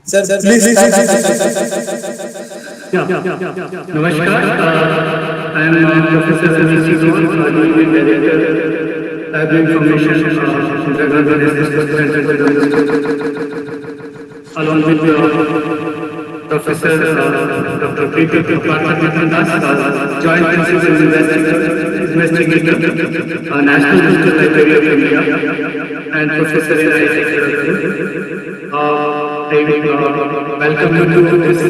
Sir, please start. Namaskar. I am Professor Ramesh Gowal, Dean Director, Library Information, Indira Gandhi National Center for along with Professor Dr. Preeti Patnath Das, Joint Principal Investigator, National Digital Library of India, and Professor in IT. I welcome you to this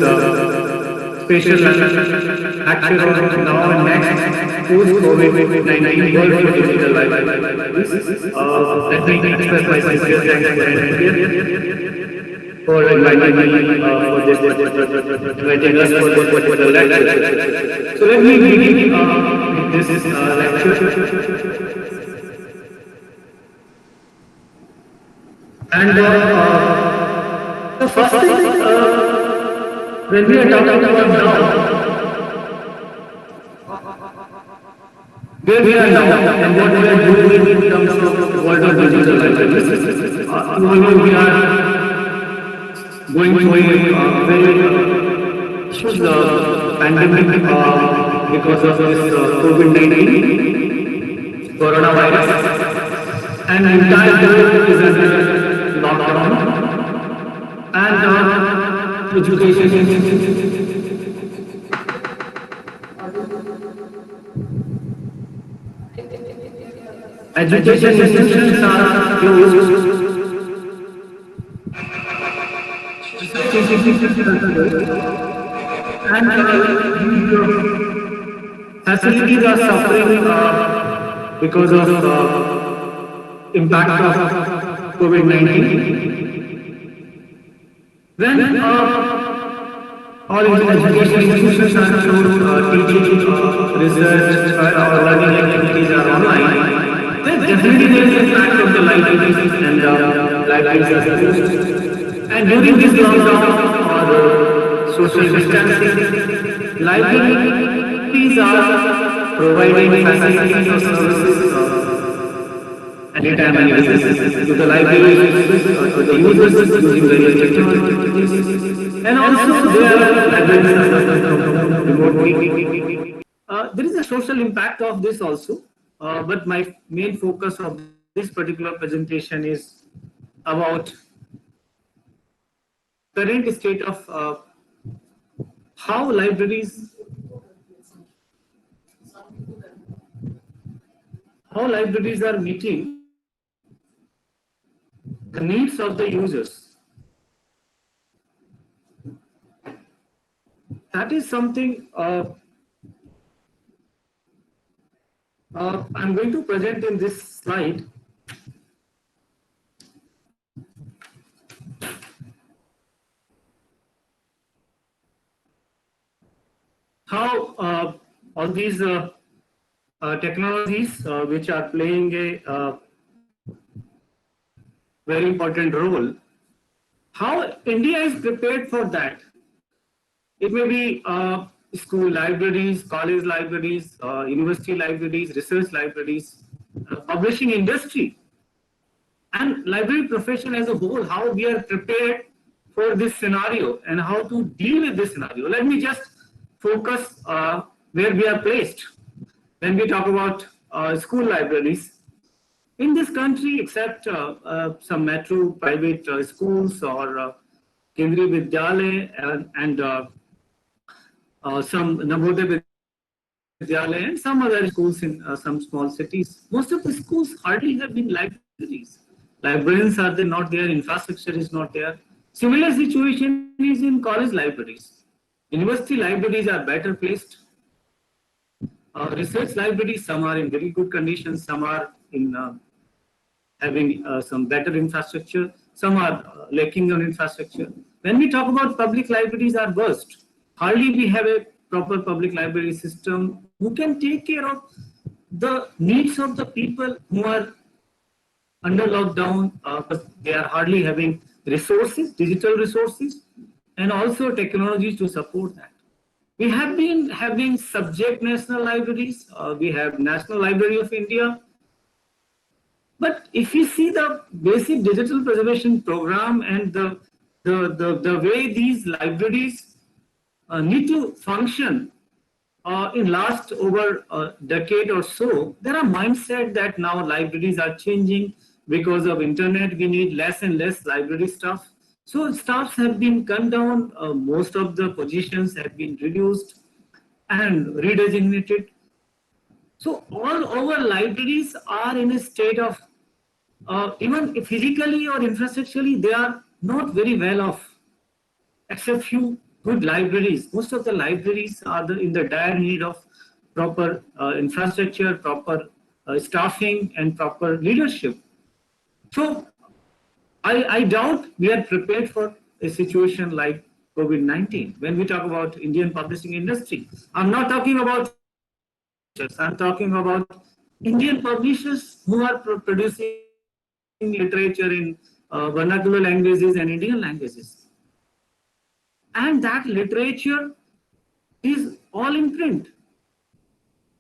special lecture on now and next post-COVID-19 world for digital libraries. Let me express my sincere thanks for inviting me for this inviting us for this particular lecture. So let me begin with this lecture. And the first thing, when we are talking about now, where we are now and what we are doing in terms of the world of digital libraries, we are going through a very huge pandemic because of this COVID-19 coronavirus, and the entire world is under lockdown, and education institutions are closed, and facilities are suffering because of impact of COVID-19. When all education institutions are closed, teaching, research, or learning activities are online, then definitely there is impact of the libraries and libraries are closed. And during this lockdown or social distancing, libraries are providing facilities or services anytime, anywhere to the libraries, to the users using various technologies, and also there are libraries remotely. There is a social impact of this also, but my main focus of this particular presentation is about current state of how libraries are meeting the needs of the users. That is something I'm going to present in this slide. How all these technologies which are playing a very important role, how India is prepared for that. It may be school libraries, college libraries, university libraries, research libraries, publishing industry, and library profession as a whole, how we are prepared for this scenario and how to deal with this scenario. Let me just focus where we are placed. When we talk about school libraries, in this country, except some metro private schools or Kendriya Vidyalaya and some Navodaya Vidyalaya and some other schools in some small cities, most of the schools hardly have been libraries. Librarians are not there, infrastructure is not there. Similar situation is in college libraries. University libraries are better placed. Research libraries, some are in very good conditions, some are in having some better infrastructure, some are lacking on infrastructure. When we talk about public libraries are worst, hardly we have a proper public library system who can take care of the needs of the people who are under lockdown, but they are hardly having resources, digital resources, and also technologies to support that. We have been having subject national libraries. We have National Library of India. But if you see the basic digital preservation program and the the way these libraries need to function in last over a decade or so, there are mindset that now libraries are changing because of internet. We need less and less library staff. So staffs have been cut down. Most of the positions have been reduced and redesignated. So all our libraries are in a state of even physically or infrastructurally, they are not very well off, except few good libraries. Most of the libraries are in the dire need of proper infrastructure, proper staffing, and proper leadership. So I doubt we are prepared for a situation like COVID-19. When we talk about Indian publishing industry, I'm not talking about, I'm talking about Indian publishers who are producing literature in vernacular languages and Indian languages. And that literature is all in print.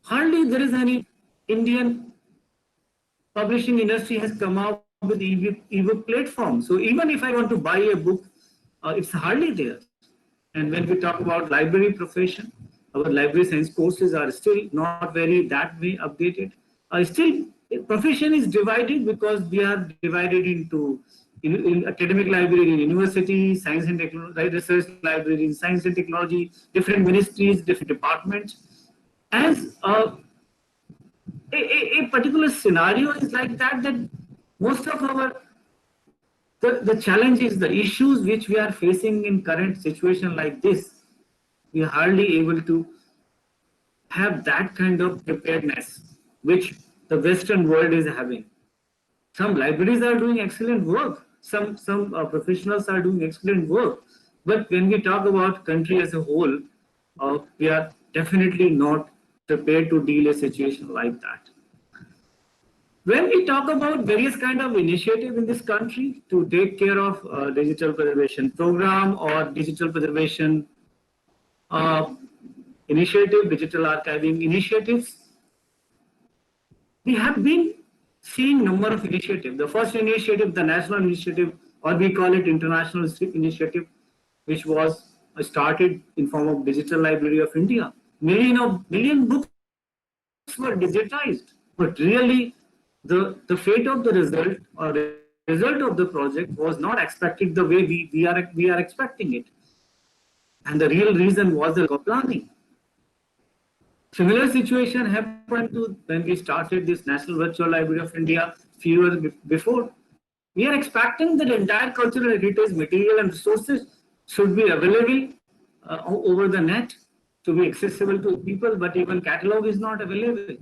Hardly there is any Indian publishing industry has come out with ebook platform. So even if I want to buy a book, it's hardly there. And when we talk about library profession, our library science courses are still not very that way updated. Still, profession is divided because we are divided into in academic library in university, science and technology, research library in science and technology, different ministries, different departments. As a particular scenario is like that, that most of our the challenges, the issues which we are facing in current situation like this, we are hardly able to have that kind of preparedness which the Western world is having. Some libraries are doing excellent work. Some professionals are doing excellent work. But when we talk about country as a whole, we are definitely not prepared to deal a situation like that. When we talk about various kind of initiative in this country to take care of digital preservation program or digital preservation initiative, digital archiving initiatives, we have been seeing number of initiatives. The first initiative, the national initiative, or we call it international initiative, which was started in form of Digital Library of India. Million books were digitized, but really the fate of the result or the result of the project was not expected the way we are expecting it. And the real reason was the planning. Similar situation happened to when we started this National Virtual Library of India few years before. We are expecting that entire cultural heritage material and resources should be available over the net to be accessible to people, but even catalog is not available.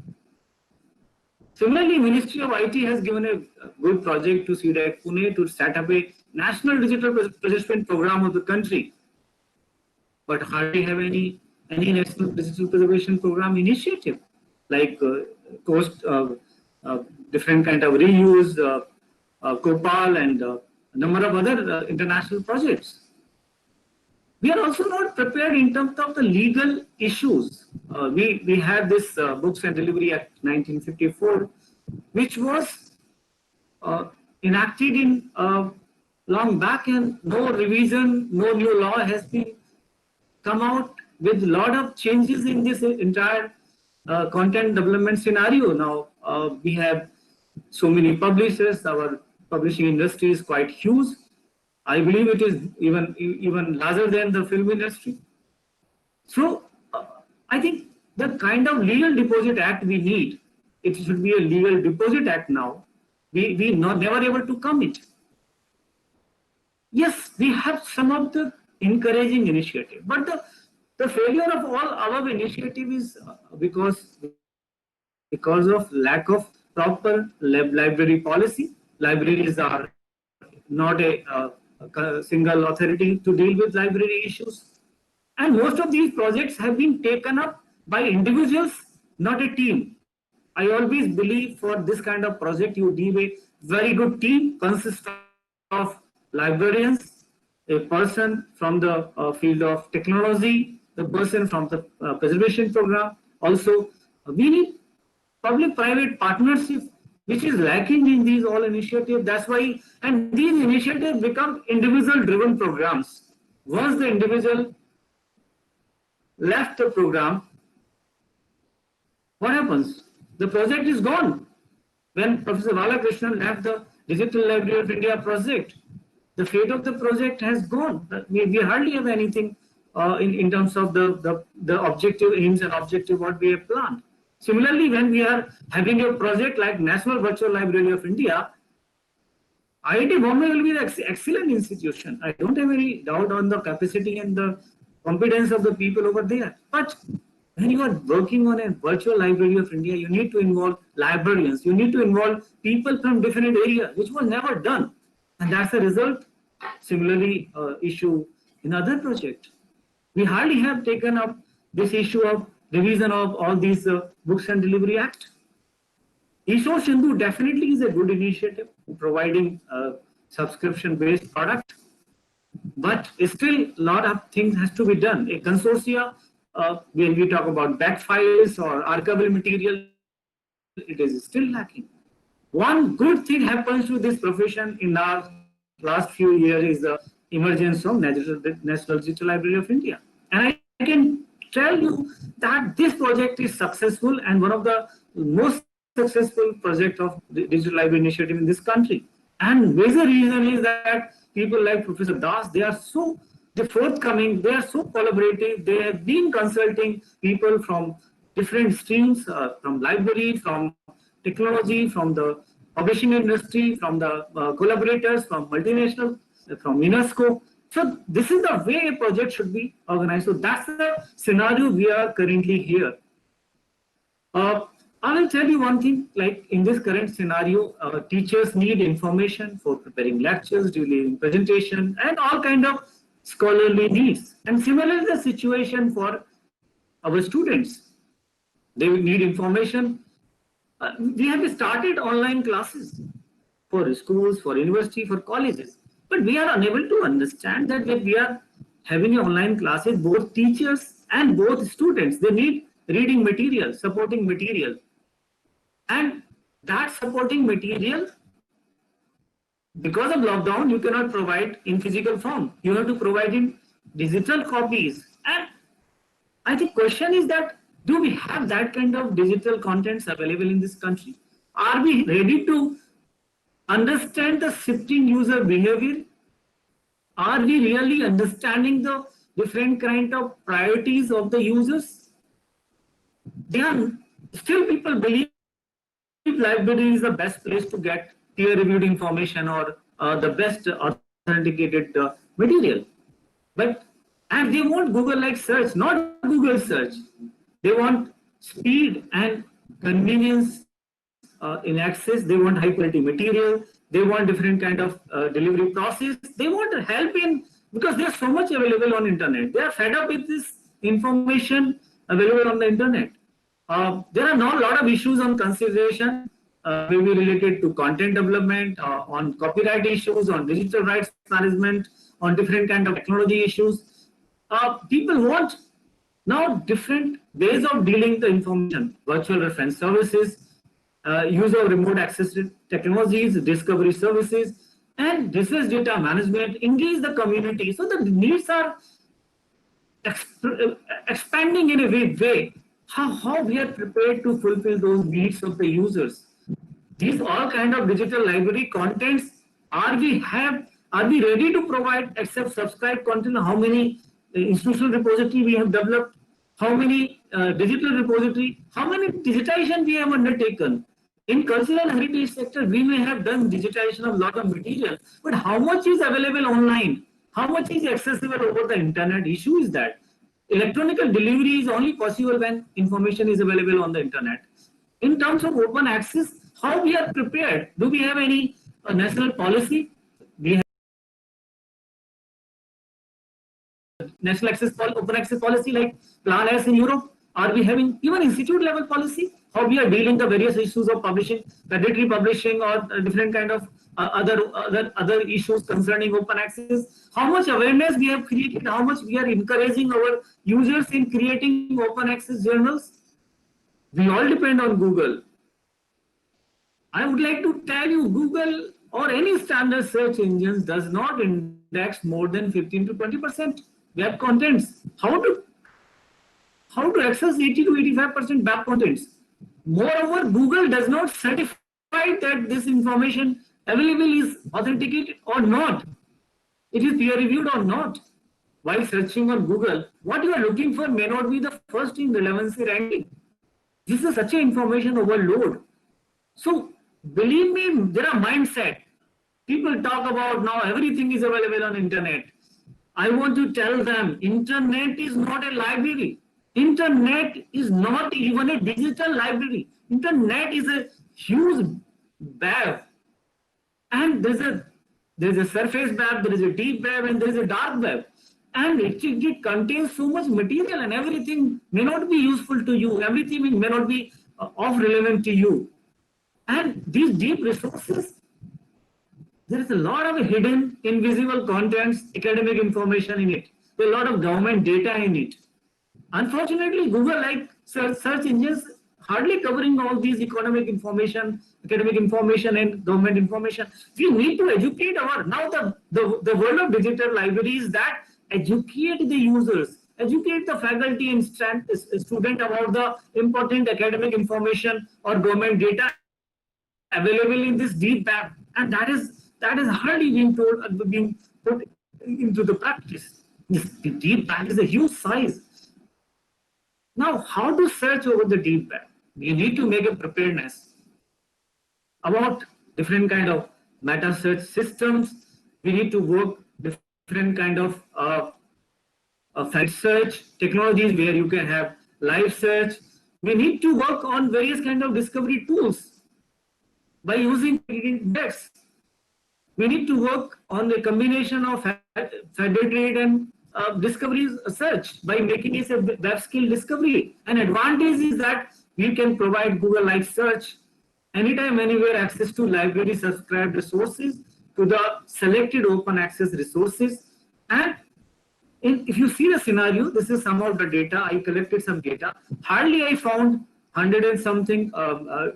Similarly, Ministry of IT has given a good project to CDAC Pune to set up a national digital preservation program of the country, but hardly have any national digital preservation program initiative like different kind of reuse, Copal, and a number of other international projects. We are also not prepared in terms of the legal issues. We had this Books and Delivery Act 1954, which was enacted in long back, and no revision, no new law has been come out with a lot of changes in this entire content development scenario. Now we have so many publishers. Our publishing industry is quite huge. I believe it is even larger than the film industry. So I think the kind of legal deposit act we need, it should be a legal deposit act now. We never able to commit. Yes, we have some of the encouraging initiative, but the failure of all our initiative is because of lack of proper library policy. Libraries are not a single authority to deal with library issues. And most of these projects have been taken up by individuals, not a team. I always believe for this kind of project, you need a very good team, consists of librarians, a person from the field of technology, the person from the preservation program. Also, we need public-private partnership which is lacking in these all initiatives. That's why, and these initiatives become individual driven programs. Once the individual left the program, what happens? The project is gone. When Professor Balakrishnan left the Digital Library of India project, the fate of the project has gone. We hardly have anything in terms of the objective aims and objective what we have planned. Similarly, when we are having a project like National Virtual Library of India, IIT Bombay will be the excellent institution. I don't have any doubt on the capacity and the competence of the people over there. But when you are working on a virtual library of India, you need to involve librarians. You need to involve people from different areas, which was never done. And that's a result. Similarly, issue in other projects. We hardly have taken up this issue of revision of all these Books and Delivery Act. eSource Sindhu definitely is a good initiative, providing a subscription-based product. But still, a lot of things has to be done. A consortia, when we talk about back files or archival material, it is still lacking. One good thing happens to this profession in our last few years is the emergence of National Digital Library of India. And I can tell you that this project is successful and one of the most successful project of the Digital Library Initiative in this country. And major reason is that people like Professor Das, they are so forthcoming, they are so collaborative, they have been consulting people from different streams, from library, from technology, from the publishing industry, from the collaborators, from multinational, from UNESCO. So this is the way a project should be organized. So that's the scenario we are currently here. I will tell you one thing, like in this current scenario, teachers need information for preparing lectures, delivering presentation, and all kind of scholarly needs. And similarly, the situation for our students. They will need information. We have started online classes for schools, for university, for colleges. But we are unable to understand that when we are having online classes, both teachers and both students, they need reading material, supporting material. And that supporting material, because of lockdown, you cannot provide in physical form. You have to provide in digital copies. And I think question is that, do we have that kind of digital contents available in this country? Are we ready to understand the shifting user behavior? Are we really understanding the different kind of priorities of the users? Still people believe library is the best place to get peer-reviewed information or the best authenticated material. And they want Google-like search, not Google search. They want speed and convenience in access. They want high-quality material. They want different kind of delivery process. They want help in, because there's so much available on internet. They are fed up with this information available on the internet. There are now a lot of issues on consideration, maybe related to content development, on copyright issues, on digital rights management, on different kind of technology issues. People want now different ways of dealing the information, virtual reference services, use of remote access technologies, discovery services, and research data management, engage the community. So the needs are expanding in a way. How we are prepared to fulfill those needs of the users. These all kind of digital library contents, are we ready to provide except subscribe content? How many institutional repository we have developed? How many digital repository? How many digitization we have undertaken? In cultural and heritage sector, we may have done digitization of a lot of material, but how much is available online? How much is accessible over the internet? Issue is that electronic delivery is only possible when information is available on the internet. In terms of open access, how we are prepared? Do we have any national policy? We have national open access policy like Plan S in Europe. Are we having even institute level policy? How we are dealing the various issues of publishing, predatory publishing, or different kind of other issues concerning open access? How much awareness we have created? How much we are encouraging our users in creating open access journals? We all depend on Google. I would like to tell you, Google or any standard search engines does not index more than 15 to 20% web contents. How to access 80 to 85% web contents? Moreover, Google does not certify that this information available is authenticated or not. It is peer reviewed or not. While searching on Google, what you are looking for may not be the first in relevancy ranking. This is such an information overload. So believe me, there are mindset. People talk about now everything is available on internet. I want to tell them internet is not a library. Internet is not even a digital library. Internet is a huge web. And there's a surface web, there is a deep web, and there is a dark web. And it contains so much material, and everything may not be useful to you. Everything may not be of relevant to you. And these deep resources, there is a lot of hidden, invisible contents, academic information in it. There is a lot of government data in it. Unfortunately, Google, like search engines, hardly covering all these economic information, academic information, and government information. We need to educate now the world of digital libraries that educate the users, educate the faculty and student about the important academic information or government data available in this deep web, and that is hardly being put into the practice. This deep web is a huge size. Now, how to search over the deep web? You need to make a preparedness about different kind of meta search systems. We need to work different kind of fact search technologies where you can have live search. We need to work on various kind of discovery tools by using index. We need to work on the combination of federated and discovery search by making it a web skill discovery. An advantage is that we can provide Google-like search anytime, anywhere, access to library subscribed resources, to the selected open access resources. And if you see the scenario, this is some of the data. I collected some data. Hardly I found 100 and something,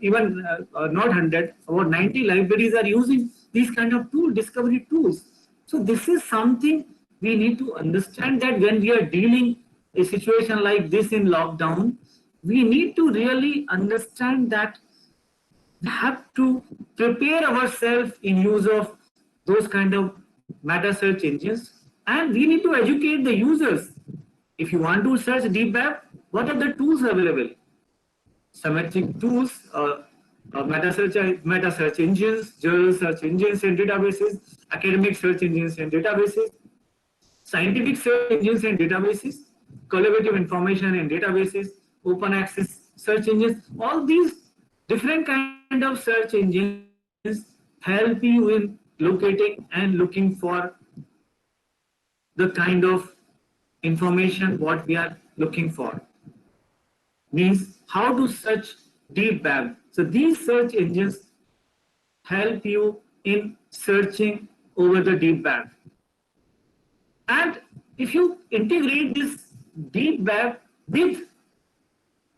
even not 100, about 90 libraries are using these kind of discovery tools. So this is something we need to understand, that when we are dealing a situation like this in lockdown, we need to really understand that we have to prepare ourselves in use of those kind of meta search engines, and we need to educate the users. If you want to search deep web, what are the tools available? Semantic tools, meta search engines, journal search engines and databases, academic search engines and databases, scientific search engines and databases, collaborative information and databases, open access search engines. All these different kind of search engines help you in locating and looking for the kind of information what we are looking for. Means how to search deep web. So these search engines help you in searching over the deep web. And if you integrate this deep web with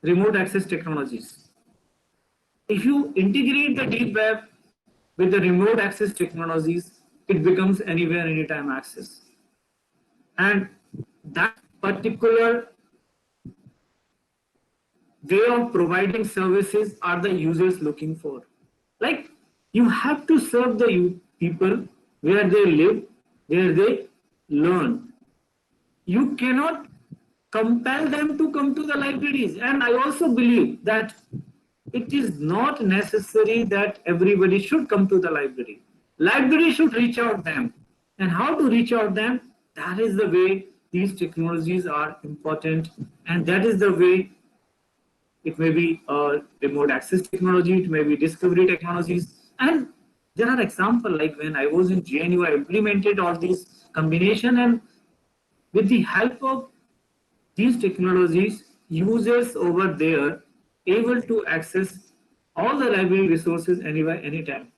remote access technologies, if you integrate the deep web with the remote access technologies, it becomes anywhere, anytime access. And that particular way of providing services are the users looking for. Like, you have to serve the people where they live, where they learn. You cannot compel them to come to the libraries. And I also believe that it is not necessary that everybody should come to the library. Library should reach out them. And how to reach out them? That is the way these technologies are important. And that is the way it may be remote access technology, it may be discovery technologies. And there are examples like when I was in GNU, I implemented all these combination, and with the help of these technologies, users over there able to access all the library resources anywhere, anytime.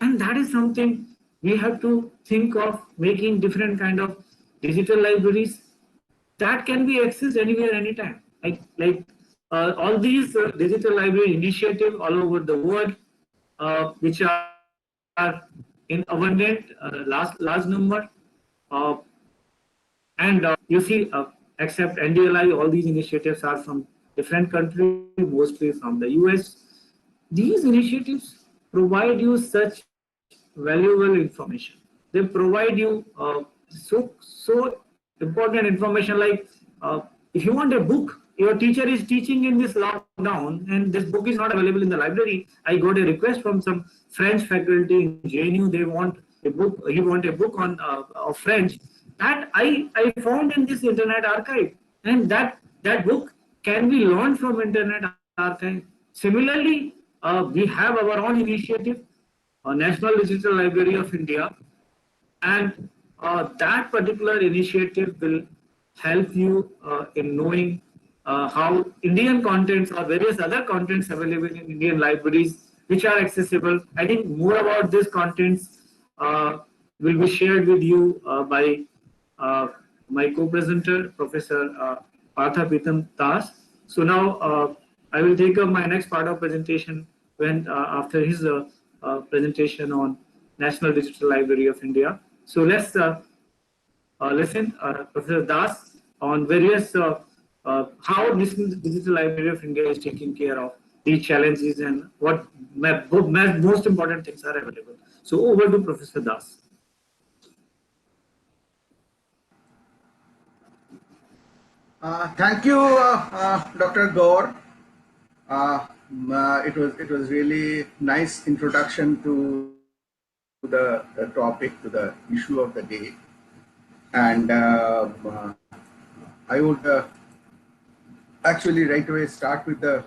And that is something we have to think of, making different kind of digital libraries that can be accessed anywhere, anytime. Like all these digital library initiatives all over the world, which are in abundant large number. Uh, and you see, except NDLI, all these initiatives are from different countries, mostly from the US. These initiatives provide you such valuable information. They provide you so important information like if you want a book, your teacher is teaching in this lockdown and this book is not available in the library. I got a request from some French faculty in JNU. They want a book. He want a book on of French that I found in this internet archive, and that book can be learned from internet archive. Similarly, we have our own initiative, National Digital Library of India, and that particular initiative will help you in knowing how Indian contents or various other contents available in Indian libraries which are accessible. I think more about these contents will be shared with you by uh, my co-presenter, Professor Partha Pritam Das. So now I will take up my next part of presentation when after his presentation on National Digital Library of India. So let's listen Professor Das on various how National Digital Library of India is taking care of these challenges and what most important things are available. So over to Professor Das. Thank you, Dr. Gaur. It was really nice introduction to the topic, to the issue of the day, and I would actually right away start with the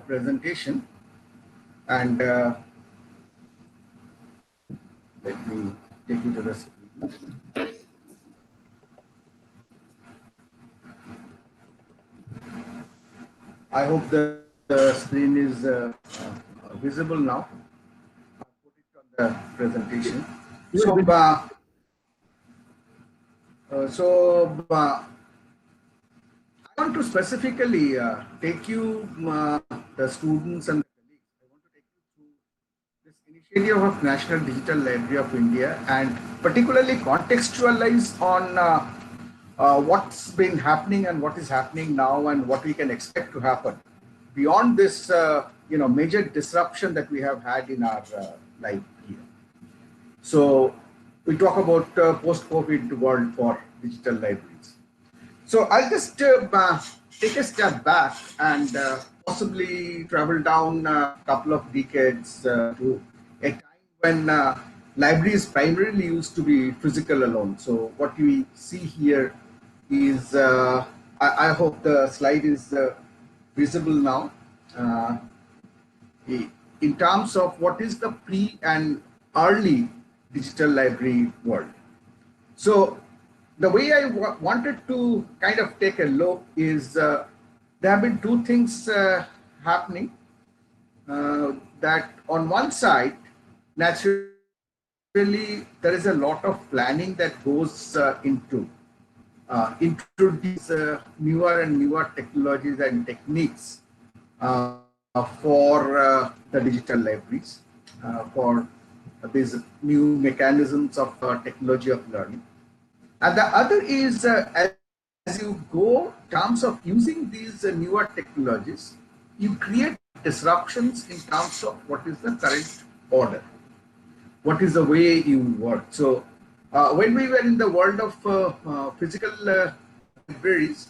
presentation, and let me take you to the screen. I hope the screen is visible now. I'll put it on the presentation. So, I want to specifically take you, the students and the colleagues, I want to take you through this initiative of National Digital Library of India and particularly contextualize on what's been happening and what is happening now and what we can expect to happen beyond this major disruption that we have had in our life here. So we talk about post-COVID world for digital libraries. So I'll just take a step back and possibly travel down a couple of decades to a time when libraries primarily used to be physical alone. So what we see here is, I hope the slide is visible now. In terms of what is the pre and early digital library world. So the way I wanted to kind of take a look is there have been two things happening. That on one side, naturally, there is a lot of planning that goes into introduce newer and newer technologies and techniques for the digital libraries, for these new mechanisms of technology of learning. And the other is as you go in terms of using these newer technologies, you create disruptions in terms of what is the current order, what is the way you work. So when we were in the world of physical libraries,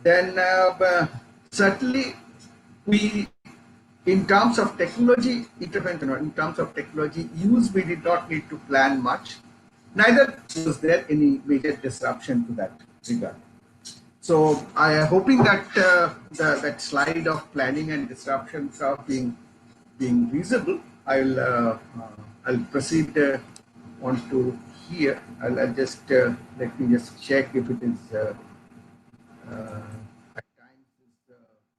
then certainly we, in terms of technology intervention or in terms of technology use, we did not need to plan much. Neither was there any major disruption to that regard. So I am hoping that that slide of planning and disruptions are being visible. I'll proceed on to here. I'll just let me just check if it is at times is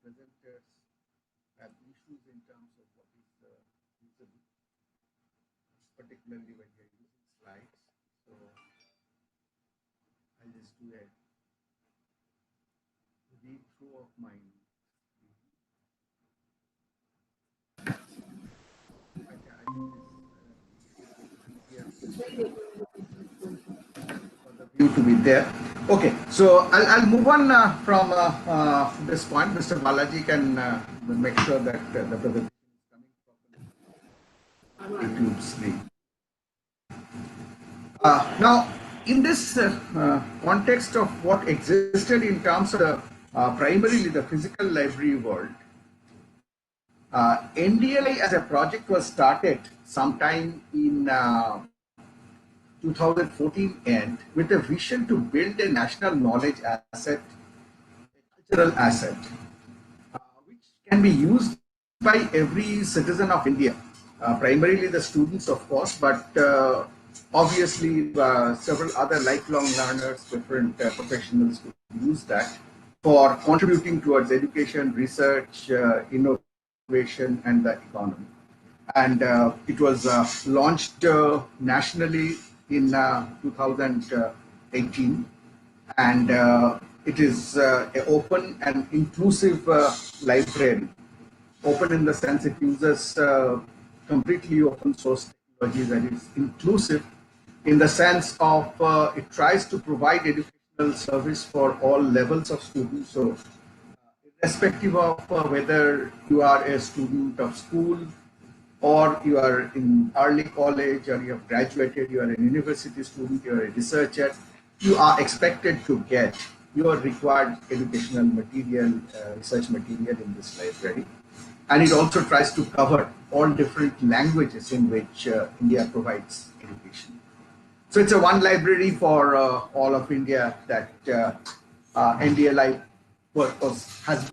presenters have issues in terms of what is visible, particularly when you're using slides. So I'll just do a read through of my. view to be there. Okay, so I'll move on from this point. Mr. Balaji can make sure that the presentation is coming properly on YouTube screen. Now, in this context of what existed in terms of primarily the physical library world, NDLI as a project was started sometime in 2014 end with a vision to build a national knowledge asset, cultural asset, which can be used by every citizen of India, primarily the students, of course, but obviously several other lifelong learners, different professionals who use that for contributing towards education, research, innovation, and the economy. And it was launched nationally in 2018, and it is an open and inclusive library. Open in the sense it uses completely open source technology that is inclusive in the sense of it tries to provide educational service for all levels of students. So irrespective of whether you are a student of school or you are in early college or you have graduated, you are a university student, you are a researcher, you are expected to get your required educational material, research material in this library. And it also tries to cover all different languages in which India provides education. So it's a one library for all of India that NDLI has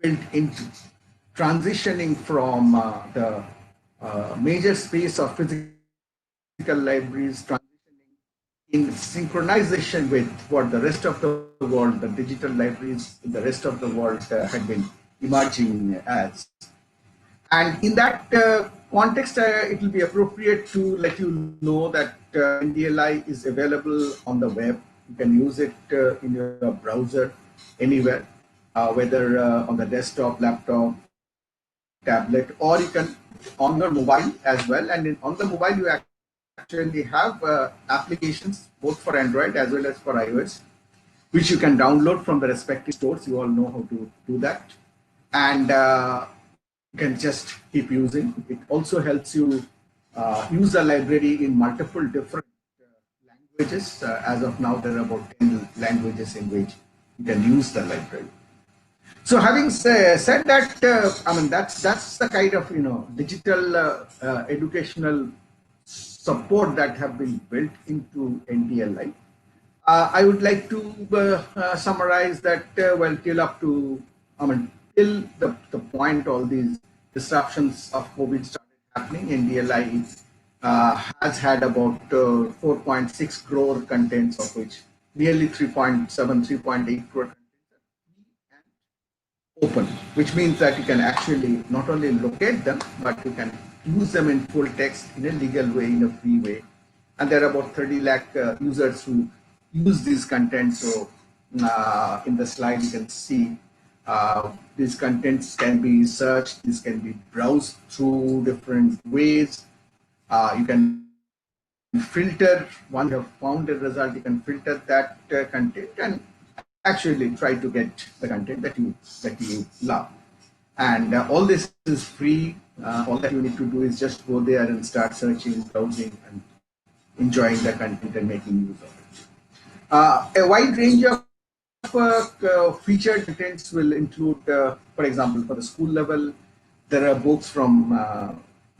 been built into, transitioning from the major space of physical libraries, transitioning in synchronization with what the rest of the world, the digital libraries in the rest of the world had been emerging as. And in that context, it will be appropriate to let you know that NDLI is available on the web. You can use it in your browser anywhere, whether on the desktop, laptop, tablet, or you can on your mobile as well. And on the mobile, you actually have applications both for Android as well as for iOS, which you can download from the respective stores. You all know how to do that. And you can just keep using. It also helps you use the library in multiple different languages. As of now, there are about 10 languages in which you can use the library. So, having said that, I mean that's the kind of digital educational support that have been built into NDLI. I would like to summarize that well till up to till the point all these disruptions of COVID started happening. NDLI has had about 4.6 crore contents, of which nearly 3.7, 3.8 crore open, which means that you can actually not only locate them, but you can use them in full text in a legal way, in a free way. And there are about 30 lakh users who use these contents. So in the slide, you can see these contents can be searched, these can be browsed through different ways. You can filter, once you have found a result, you can filter that content and actually try to get the content that you love. And all this is free. All that you need to do is just go there and start searching, browsing, and enjoying the content and making use of it. A wide range of featured contents will include, for example, for the school level, there are books from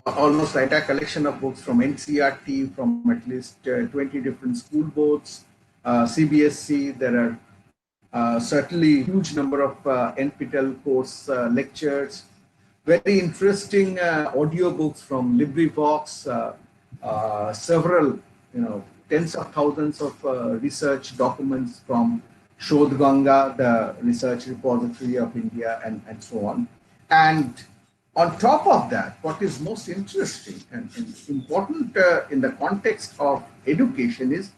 almost the entire collection of books from NCERT, from at least 20 different school boards, CBSE. There are certainly huge number of NPTEL course lectures, very interesting audio books from LibriVox, several, tens of thousands of research documents from Shodh Ganga, the research repository of India, and so on. And on top of that, what is most interesting and important in the context of education is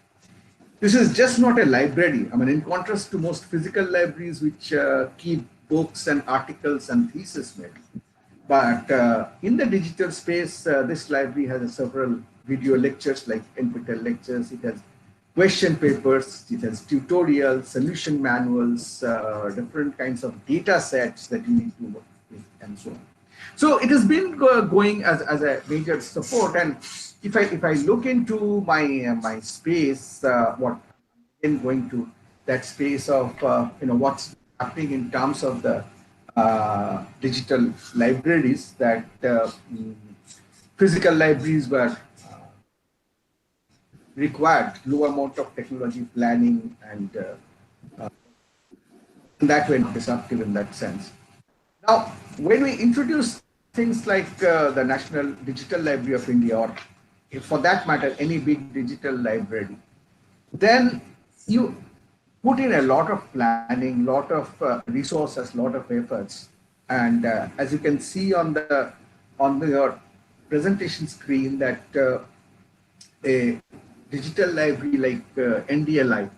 this is just not a library. I mean, in contrast to most physical libraries, which keep books and articles and thesis maybe. But in the digital space, this library has several video lectures like NPTEL lectures. It has question papers. It has tutorials, solution manuals, different kinds of data sets that you need to work with, and so on. So it has been going as a major support. And if I look into my space, what in going to that space of what's happening in terms of the digital libraries, that physical libraries were required low amount of technology planning, and that way disruptive in that sense. Now, when we introduce things like the National Digital Library of India, or if for that matter, any big digital library, then you put in a lot of planning, lot of resources, lot of efforts. And as you can see on your presentation screen, that a digital library like NDLI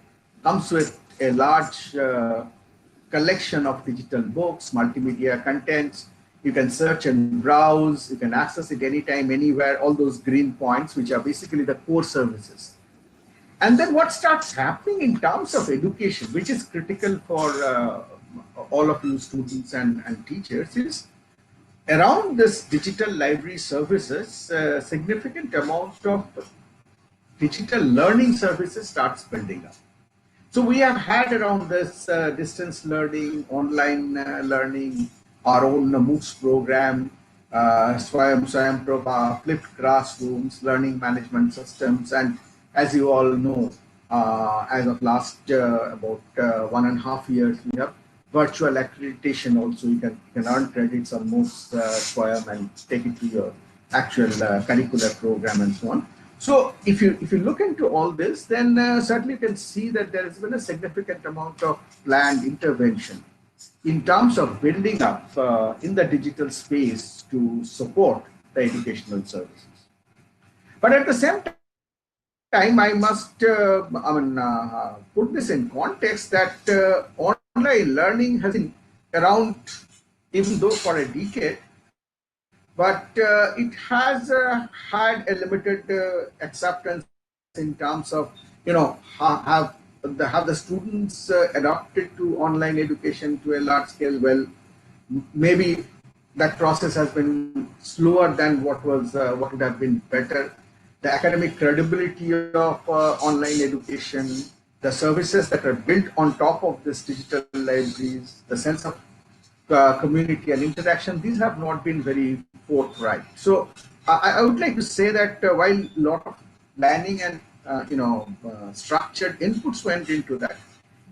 comes with a large collection of digital books, multimedia contents. You can search and browse, you can access it anytime, anywhere, all those green points, which are basically the core services. And then what starts happening in terms of education, which is critical for all of you students and teachers, is around this digital library services, significant amount of digital learning services starts building up. So we have had around this distance learning, online learning, our own MOOCs program, Swayam Prabha, flipped classrooms, learning management systems, and as you all know, as of last about 1.5 years, we have virtual accreditation also. You can earn credits on MOOCs, Swayam, and take it to your actual curricular program and so on. So if you look into all this, then certainly you can see that there has been a significant amount of planned intervention in terms of building up in the digital space to support the educational services. But at the same time, I must put this in context that online learning has been around, even though for a decade, but it has had a limited acceptance in terms of, have the students adapted to online education to a large scale. Well, maybe that process has been slower than what would have been better. The academic credibility of online education, the services that are built on top of this digital libraries, the sense of community and interaction, these have not been very forthright. So I would like to say that while a lot of planning and structured inputs went into that,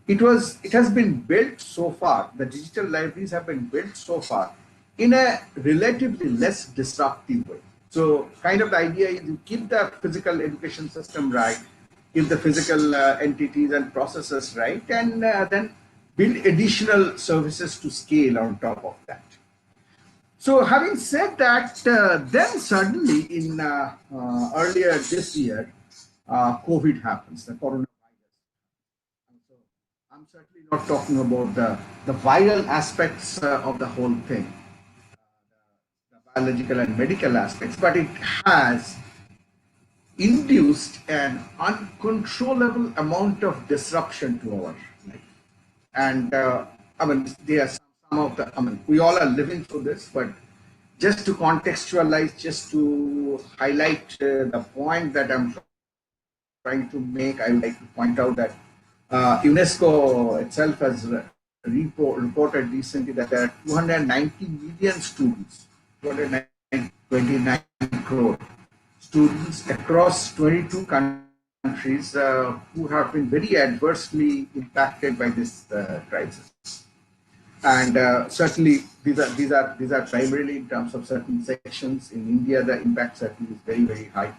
it has been built so far. The digital libraries have been built so far in a relatively less disruptive way. So kind of the idea is you keep the physical education system right, keep the physical entities and processes right, and then build additional services to scale on top of that. So having said that, then suddenly in earlier this year, COVID happens, the coronavirus. So I'm certainly not talking about the viral aspects of the whole thing, the biological and medical aspects, but it has induced an uncontrollable amount of disruption to our life. And there are some of the, we all are living through this, but just to contextualize, just to highlight the point that I'm trying to make, I would like to point out that UNESCO itself has reported recently that there are 290 million students, 229 crore students across 22 countries who have been very adversely impacted by this crisis. And certainly these are primarily in terms of certain sections. In India, the impact certainly is very, very high.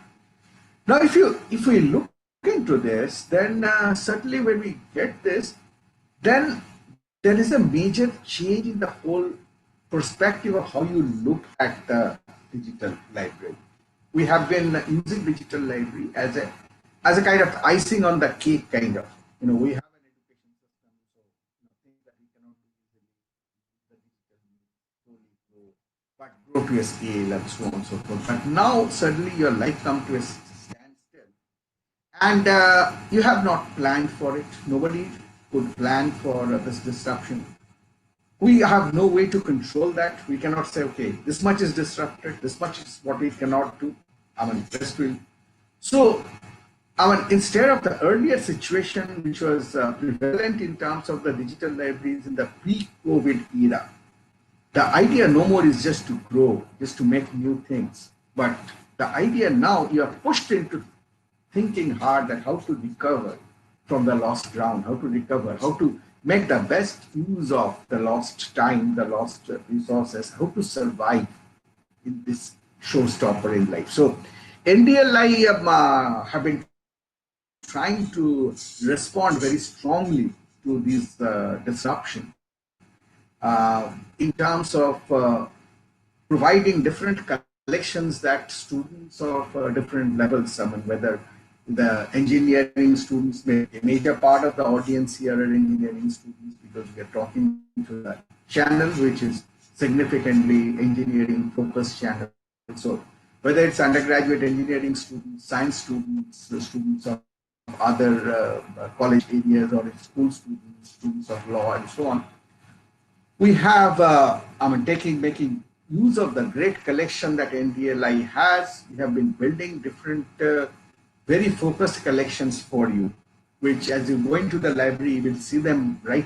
Now, if we look into this, then certainly when we get this, then there is a major change in the whole perspective of how you look at the digital library. We have been using digital library as a kind of icing on the cake, kind of. We have an education system, so things that we cannot do easily, the digital slowly grow, but grow to a scale and so on and so forth. But now suddenly your life comes to a And you have not planned for it. Nobody could plan for this disruption. We have no way to control that. We cannot say, okay, this much is disrupted, this much is what we cannot do. I mean, rest will. So, I mean, instead of the earlier situation, which was prevalent in terms of the digital libraries in the pre-COVID era, the idea no more is just to grow, just to make new things. But the idea now, you are pushed into thinking hard at how to recover from the lost ground, how to recover, how to make the best use of the lost time, the lost resources, how to survive in this showstopper in life. So NDLI have been trying to respond very strongly to these disruption in terms of providing different collections that students of different levels, I mean, whether the engineering students, a major part of the audience here are engineering students because we are talking to the channel, which is significantly engineering focused channel. So whether it's undergraduate engineering students, science students, the students of other college areas, or school students, students of law, and so on, we have, I mean, making use of the great collection that NDLI has. We have been building different, very focused collections for you, which as you go into the library, you will see them right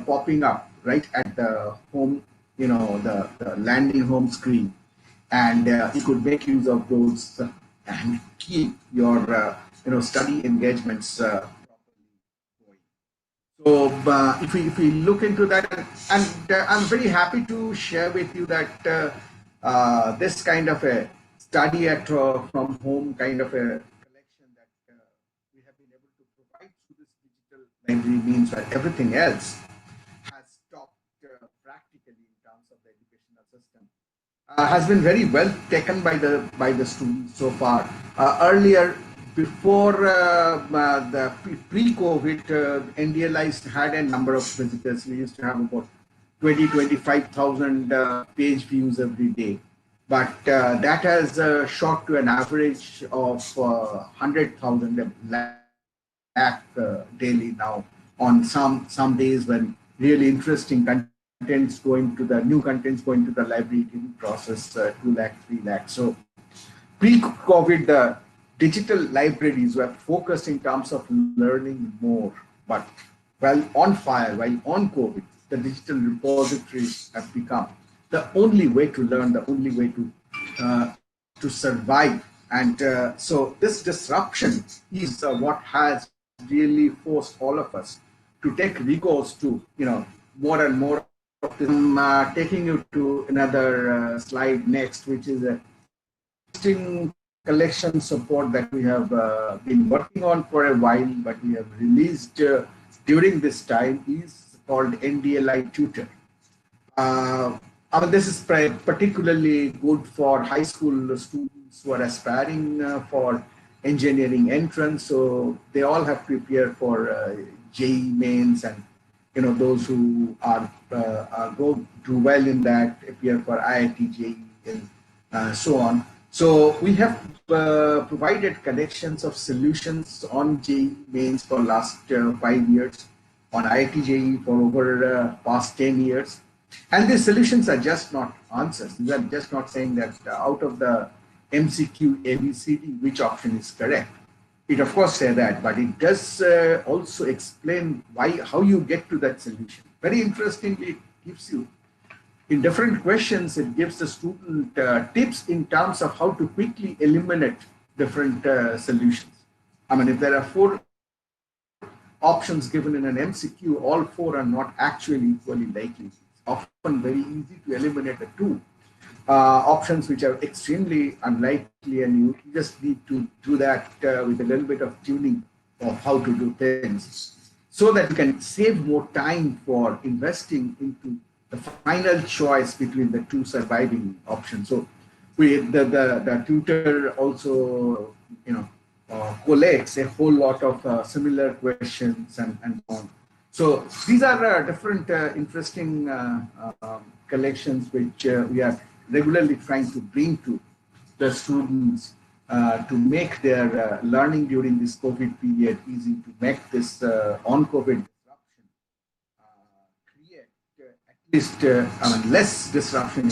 popping up right at the home, the landing home screen. And you could make use of those and keep your, study engagements going. So if we look into that, and I'm very happy to share with you that this kind of a study at from home kind of a collection that we have been able to provide through this digital library means that everything else has stopped practically in terms of the educational system. Has been very well taken by the students so far. Earlier, before the pre-COVID, NDLIs had a number of visitors. We used to have about 25,000 page views every day. But that has shot to an average of 100,000 lakh daily now on some days when really interesting contents going to the new contents going to the library didn't process 2 lakh, 3 lakh. So pre-COVID, the digital libraries were focused in terms of learning more. But while on fire, while on COVID, the digital repositories have become the only way to learn, the only way to survive. And so this disruption is what has really forced all of us to take recourse to, more and more of this. I'm taking you to another slide next, which is a interesting collection support that we have been working on for a while, but we have released during this time, is called NDLI Tutor. I mean, this is particularly good for high school students who are aspiring for engineering entrance. So they all have prepared for JEE mains, and those who go do well in that appear for IIT JEE and so on. So we have provided collections of solutions on JEE mains for last 5 years, on IIT JEE for over past 10 years. And these solutions are just not answers. These are just not saying that out of the MCQ ABCD, which option is correct. It of course say that, but it does also explain how you get to that solution. Very interestingly, it gives you, in different questions, it gives the student tips in terms of how to quickly eliminate different solutions. I mean, if there are 4 options given in an MCQ, all 4 are not actually equally likely. It's often very easy to eliminate the 2 options which are extremely unlikely, and you just need to do that with a little bit of tuning of how to do things, so that you can save more time for investing into the final choice between the 2 surviving options. So the tutor also collates a whole lot of similar questions and so on. So these are different interesting collections which we are regularly trying to bring to the students to make their learning during this COVID period easy, to make this on-COVID disruption create at least less disruption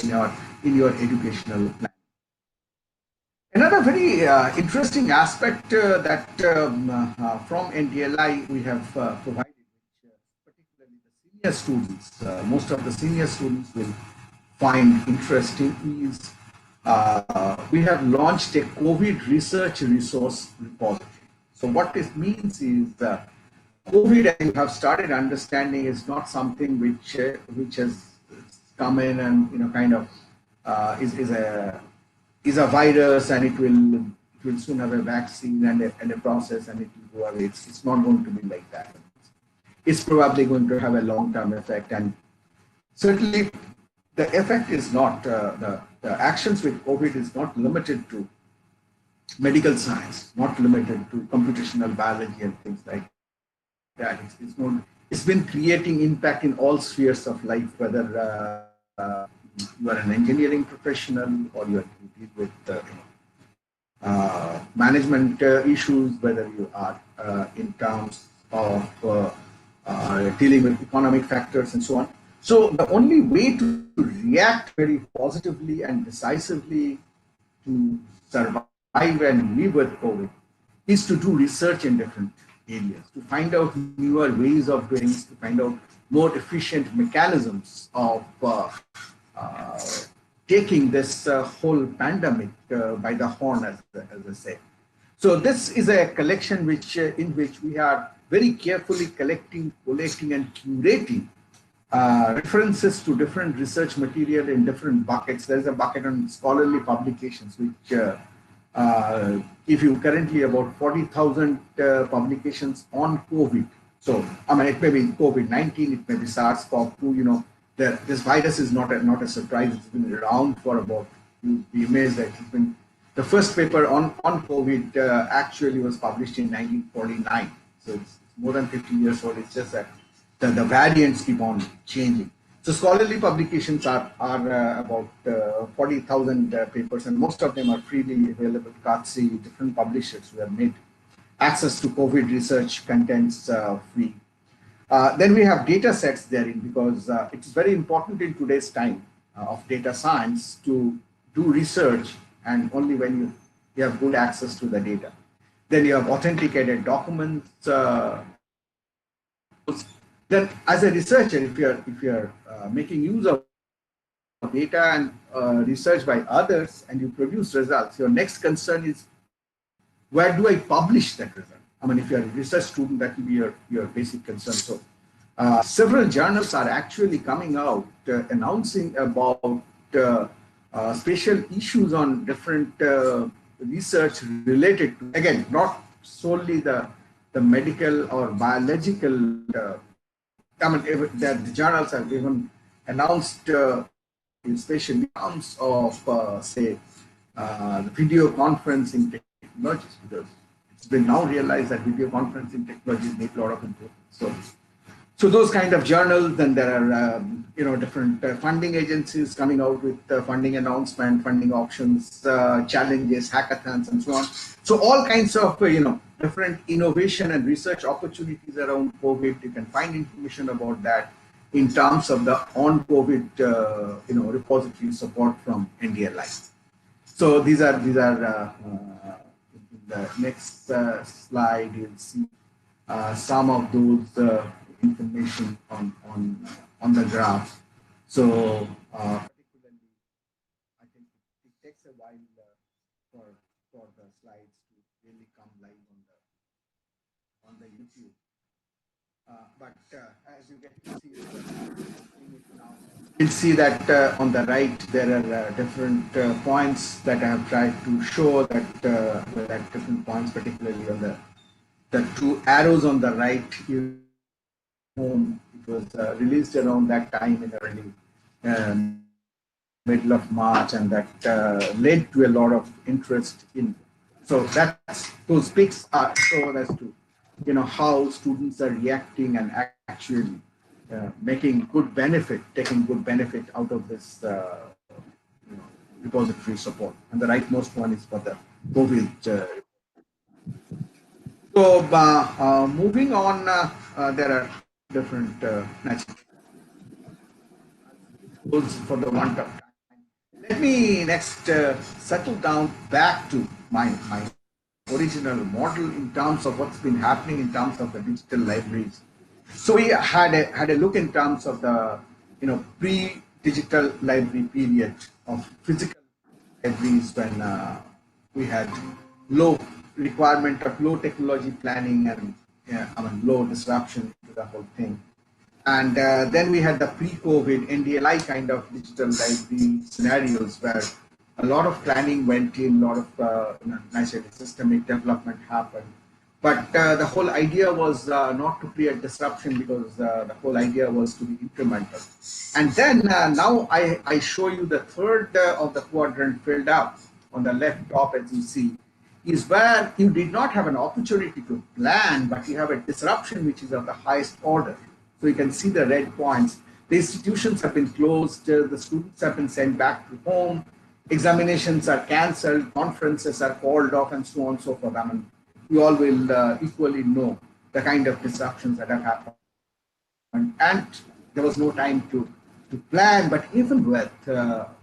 in your educational plan. Another very interesting aspect that from NDLI we have provided, which particularly the senior students, most of the senior students will find interesting, is we have launched a COVID research resource repository. So what this means is COVID, as you have started understanding, is not something which has come in and kind of is a virus, and it will soon have a vaccine and a process, and it will go away. It's not going to be like that. It's probably going to have a long-term effect, and certainly the effect is not the actions with COVID is not limited to medical science, not limited to computational biology and things like that. It's been creating impact in all spheres of life, whether you are an engineering professional or you deal with management issues, whether you are in terms of dealing with economic factors and so on. So the only way to react very positively and decisively to survive and live with COVID is to do research in different areas, to find out newer ways of doing things, to find out more efficient mechanisms of taking this whole pandemic by the horn, as I say. So this is a collection in which we are very carefully collecting, collating, and curating references to different research material in different buckets. There is a bucket on scholarly publications, which give you currently about 40,000 publications on COVID. So, I mean, it may be COVID-19, it may be SARS-CoV-2, this virus is not a surprise. It's been around for about, you'd be amazed that it's been, the first paper on COVID actually was published in 1949. So it's more than 50 years old. It's just that the variants keep on changing. So scholarly publications are about 40,000 papers, and most of them are freely available, courtesy different publishers who have made access to COVID research contents free. Then we have data sets therein, because it's very important in today's time of data science to do research, and only when you have good access to the data. Then you have authenticated documents. Then as a researcher, if you're making use of data and research by others and you produce results, your next concern is, where do I publish that result? I mean, if you're a research student, that will be your basic concern. So several journals are actually coming out announcing about special issues on different research related to, again, not solely the medical or biological. I mean, the journals have even announced special terms of, say, video conferencing technologies, because it's been now realized that video conferencing technologies make a lot of improvements. So those kind of journals, then there are different funding agencies coming out with funding announcement, funding options, challenges, hackathons, and so on. So all kinds of different innovation and research opportunities around COVID. You can find information about that in terms of the on COVID repository support from NDLI. So these are the next slide. You'll see some of those information on the graph. So particularly, I think it takes a while for the slides to really come live on the YouTube. But as you get to see it now, you'll see that on the right there are different points that I have tried to show, that different points, particularly on the two arrows on the right. It was released around that time in early middle of March, and that led to a lot of interest in. So those pics are shown as to how students are reacting and actually taking good benefit out of this repository support. And the rightmost one is for the COVID. So moving on, there are different natural goals for the want of time. Let me next settle down back to my original model in terms of what's been happening in terms of the digital libraries. So we had a look in terms of the pre-digital library period of physical libraries when we had low requirement of low technology planning and low disruption to the whole thing. And then we had the pre-COVID NDLI kind of digital library scenarios where a lot of planning went in, a lot of systemic development happened. But the whole idea was not to create disruption because the whole idea was to be incremental. And then now I show you the third of the quadrant filled up on the left top, as you see, is where you did not have an opportunity to plan, but you have a disruption which is of the highest order. So you can see the red points. The institutions have been closed, the students have been sent back to home, examinations are cancelled, conferences are called off, and so on and so forth. I mean, you all will equally know the kind of disruptions that have happened. And there was no time to plan, but even with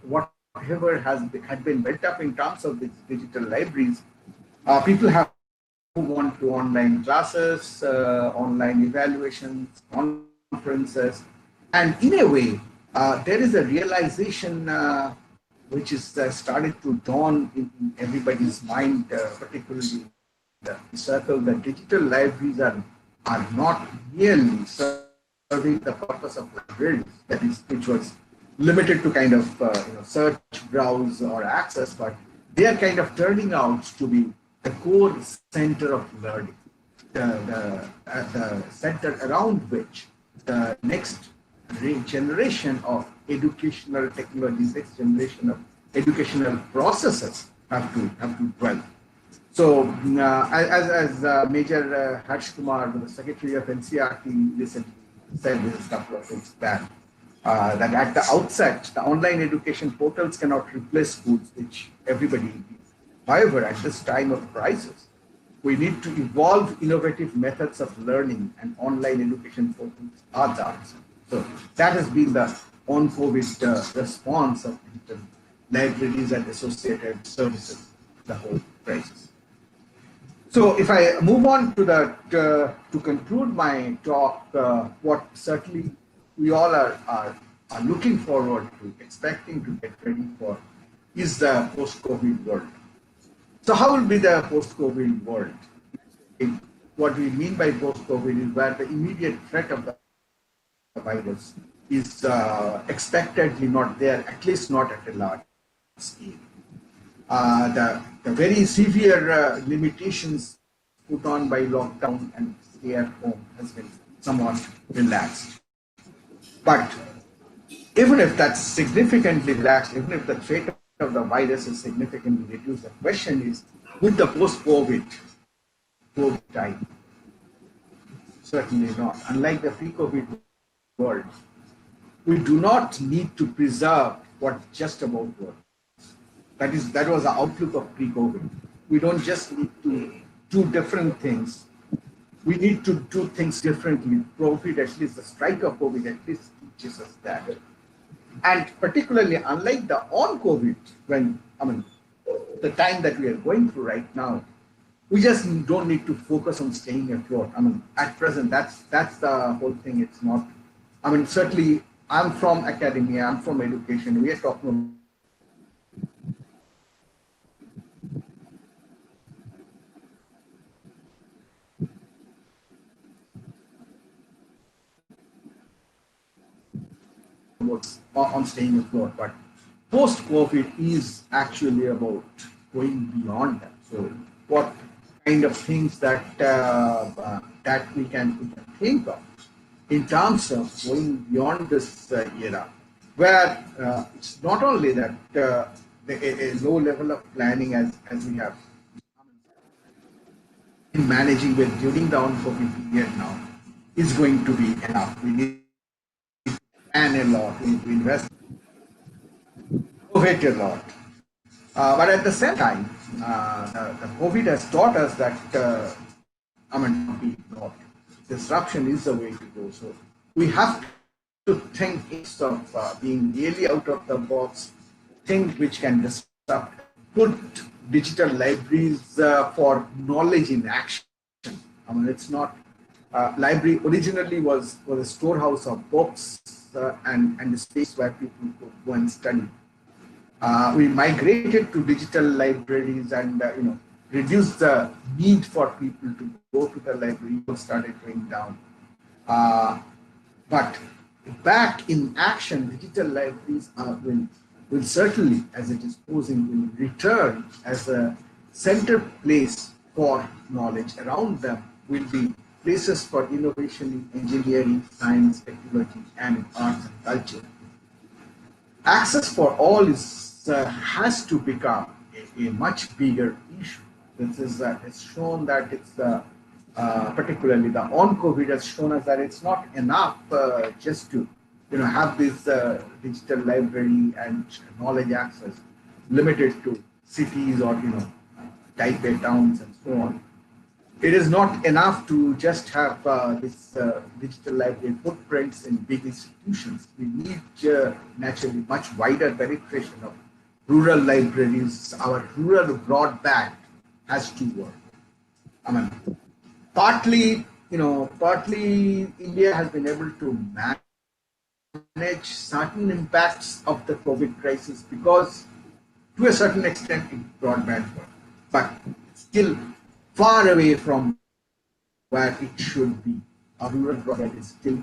whatever had been built up in terms of these digital libraries, people have moved on to online classes, online evaluations, conferences, and in a way, there is a realization which is started to dawn in everybody's mind, particularly the circle that digital libraries are not really serving the purpose of libraries, that is, which was limited to kind of search, browse, or access, but they are kind of turning out to be the core center of learning, the center around which the next generation of educational technologies, next generation of educational processes have to dwell. So, as Major Harsh Kumar, the Secretary of NCERT, recently said this a couple of weeks back, that at the outset, the online education portals cannot replace schools, which everybody needs. However, at this time of crisis, we need to evolve innovative methods of learning, and online education portals are the answer. So that has been the on-COVID response of digital libraries and associated services, the whole crisis. So if I move on to to conclude my talk, what certainly we all are looking forward to, expecting to get ready for, is the post-COVID world. So how will be the post-COVID world? What we mean by post-COVID is where the immediate threat of the virus is expectedly not there, at least not at a large scale. The very severe limitations put on by lockdown and stay at home has been somewhat relaxed. But even if that's significantly relaxed, even if the threat of the virus is significantly reduced, the question is, would the post-COVID time? Certainly not. Unlike the pre-COVID world, we do not need to preserve what just about was. That was the outlook of pre-COVID. We don't just need to do different things. We need to do things differently. COVID, at least the strike of COVID, at least teaches us that. And particularly, unlike the on-COVID, the time that we are going through right now, we just don't need to focus on staying afloat. At present, that's the whole thing. It's not. Certainly, I'm from academia. I'm from education. We are talking on staying afloat, but post-COVID is actually about going beyond that. So, what kind of things that we can think of in terms of going beyond this era, where it's not only that a low level of planning as we have in managing with during the on-COVID period now is going to be enough. We need to plan a lot, we need to invest, innovate a lot. But at the same time, The COVID has taught us that, be ignored. Disruption is the way to go. So we have to think instead of being really out of the box, think which can disrupt, put digital libraries for knowledge in action. It's not library originally was a storehouse of books and a space where people could go and study. We migrated to digital libraries and reduced the need for people to go to the library. Started going down, but back in action, digital libraries will certainly, as it is posing, will return as a center place for knowledge. Around them will be places for innovation in engineering, science, technology, and arts and culture. Access for all is has to become a much bigger issue. This is it's shown that it's particularly the on COVID has shown us that it's not enough just to have this digital library and knowledge access limited to cities or type A towns and so on. It is not enough to just have this digital library footprints in big institutions. We need naturally much wider penetration of rural libraries. Our rural broadband has to work. I mean, partly India has been able to manage certain impacts of the COVID crisis because to a certain extent it broadband work, but still far away from where it should be. Our rural broadband is still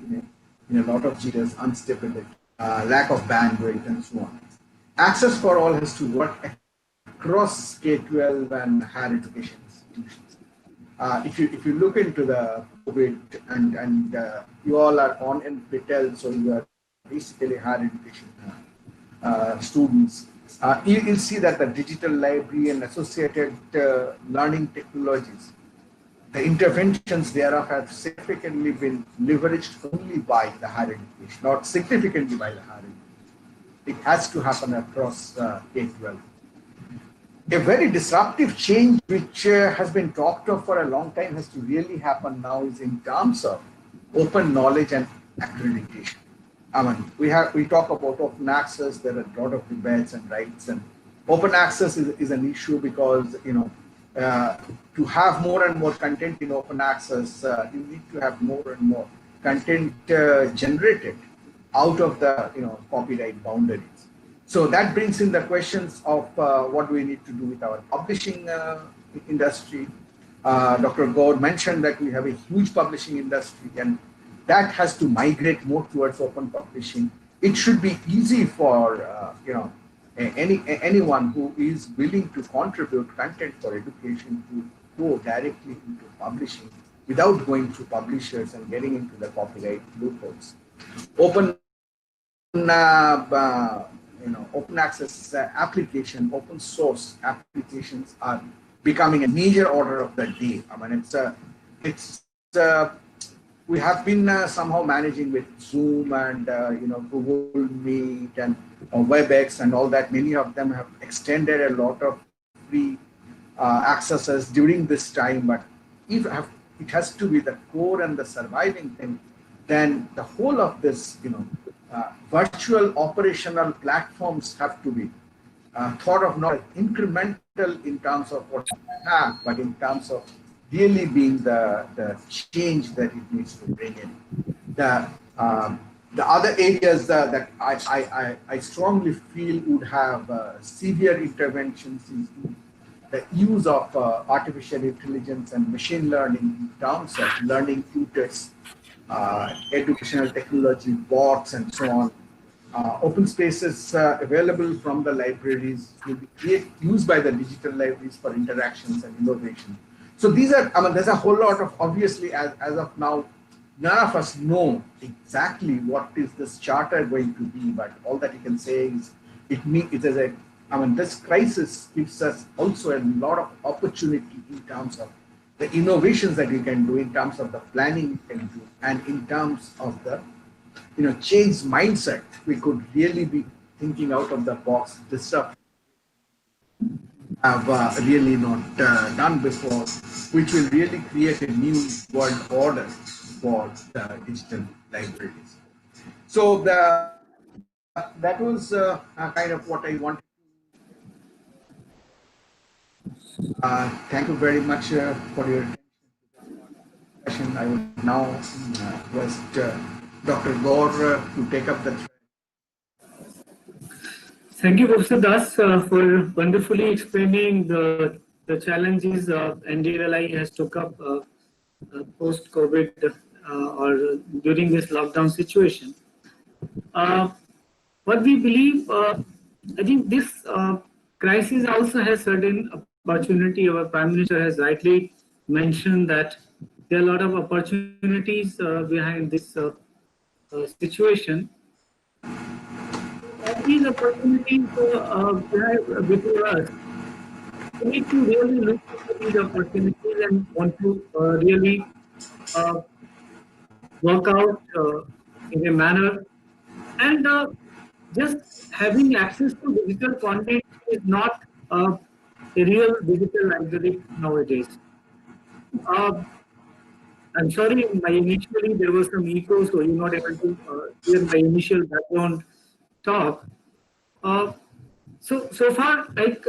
in a lot of jitters, instability, lack of bandwidth, and so on. Access for all has to work across K-12 and higher education institutions. If you look into the COVID and you all are on NPTEL, so you are basically higher education students. You'll see that the digital library and associated learning technologies, the interventions thereof have significantly been leveraged only by the higher education, not significantly by the higher education. It has to happen across K-12. A very disruptive change which has been talked of for a long time has to really happen now is in terms of open knowledge and accreditation. We talk about open access. There are a lot of debates and rights, and open access is an issue because to have more and more content in open access, you need to have more and more content generated out of the copyright boundaries. So that brings in the questions of what do we need to do with our publishing industry. Dr. Gaur mentioned that we have a huge publishing industry, and that has to migrate more towards open publishing. It should be easy for anyone who is willing to contribute content for education to go directly into publishing without going through publishers and getting into the copyright loopholes. Open open access application, open source applications are becoming a major order of the day. We have been somehow managing with Zoom and Google Meet and WebEx and all that. Many of them have extended a lot of free accesses during this time, but if it has to be the core and the surviving thing, then the whole of this virtual operational platforms have to be thought of not incremental in terms of what we have, but in terms of really being the change that it needs to bring in. The other areas that I strongly feel would have severe interventions is the use of artificial intelligence and machine learning in terms of learning tutors, educational technology, bots, and so on. Open spaces available from the libraries will be used by the digital libraries for interactions and innovation. So these are, there's a whole lot of, obviously, as of now, none of us know exactly what is this charter going to be, but all that you can say is this crisis gives us also a lot of opportunity in terms of the innovations that we can do, in terms of the planning we can do, and in terms of the change mindset. We could really be thinking out of the box, disrupt. have really not done before, which will really create a new world order for the digital libraries. So that was kind of what I wanted. Thank you very much for your attention. I will now request Dr. Gaur to take up the thread. Thank you, Professor Das, for wonderfully explaining the challenges NDLI has took up post-COVID or during this lockdown situation. What we believe, I think this crisis also has certain opportunity. Our Prime Minister has rightly mentioned that there are a lot of opportunities behind this situation. All these opportunities before us, we need to really look at these opportunities and want to really uh, work out in a manner. And just having access to digital content is not a real digital library nowadays. Uh, I'm sorry, initially there was some echo, so you're not able to hear my initial background talk. Uh, so far, like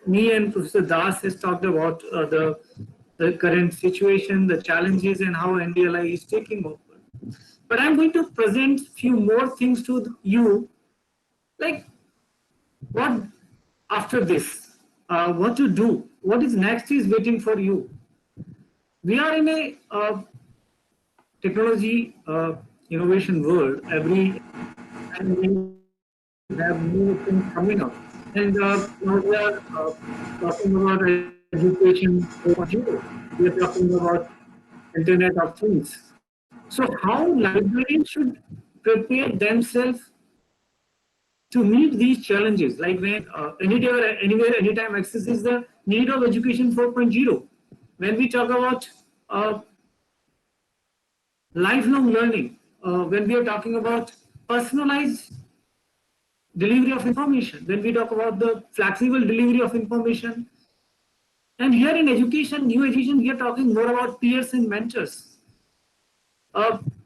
me and Professor Das has talked about the current situation, the challenges, and how NDLI is taking over. But I'm going to present few more things to you, like what after this, what to do, what is next is waiting for you. We are in a technology innovation world. Every time we have new things coming up. And now we are talking about education 4.0. We are talking about Internet of Things. So how libraries should prepare themselves to meet these challenges? Like when anywhere, anytime access is the need of education 4.0. When we talk about lifelong learning, when we are talking about personalized delivery of information, when we talk about the flexible delivery of information. And here in education, new education, we are talking more about peers and mentors.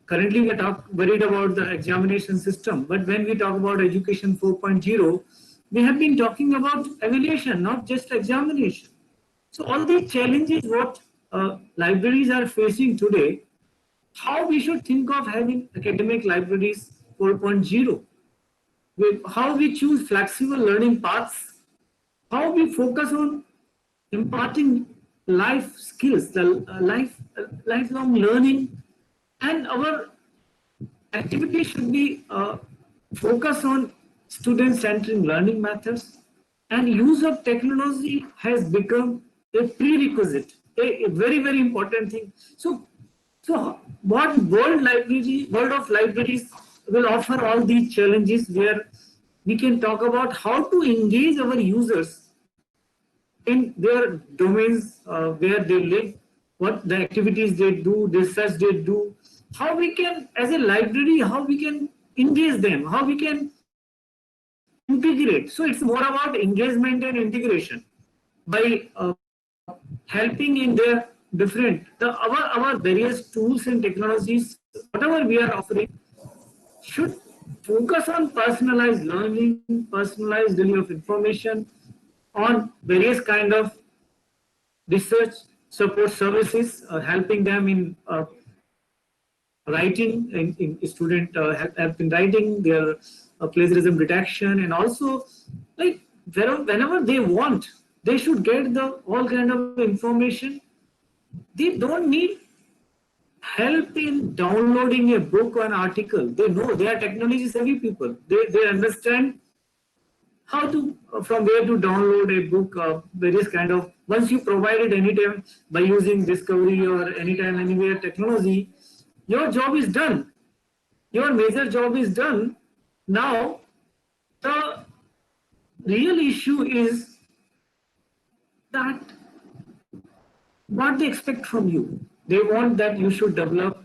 Currently, we are worried about the examination system, but when we talk about education 4.0, we have been talking about evaluation, not just examination. So all these challenges what libraries are facing today, how we should think of having academic libraries 4.0, how we choose flexible learning paths, how we focus on imparting life skills, the lifelong learning, and our activity should be focused on student-centered learning methods, and use of technology has become a prerequisite, a very, very important thing. So what world of libraries will offer all these challenges, where we can talk about how to engage our users in their domains where they live, what the activities they do, the research they do, how we can, as a library, how we can engage them, how we can integrate. So it's more about engagement and integration by helping in their different, our various tools and technologies, whatever we are offering, should focus on personalized learning, personalized delivery of information, on various kind of research support services, helping them in writing, in student help in writing, their plagiarism detection, and also like whenever they want, they should get the all kind of information. They don't need help in downloading a book or an article. They know, they are technology savvy people. They understand how to, from where to download a book, various kind of, once you provide it anytime by using Discovery or anytime anywhere technology, your job is done. Your major job is done. Now, the real issue is that what they expect from you. They want that you should develop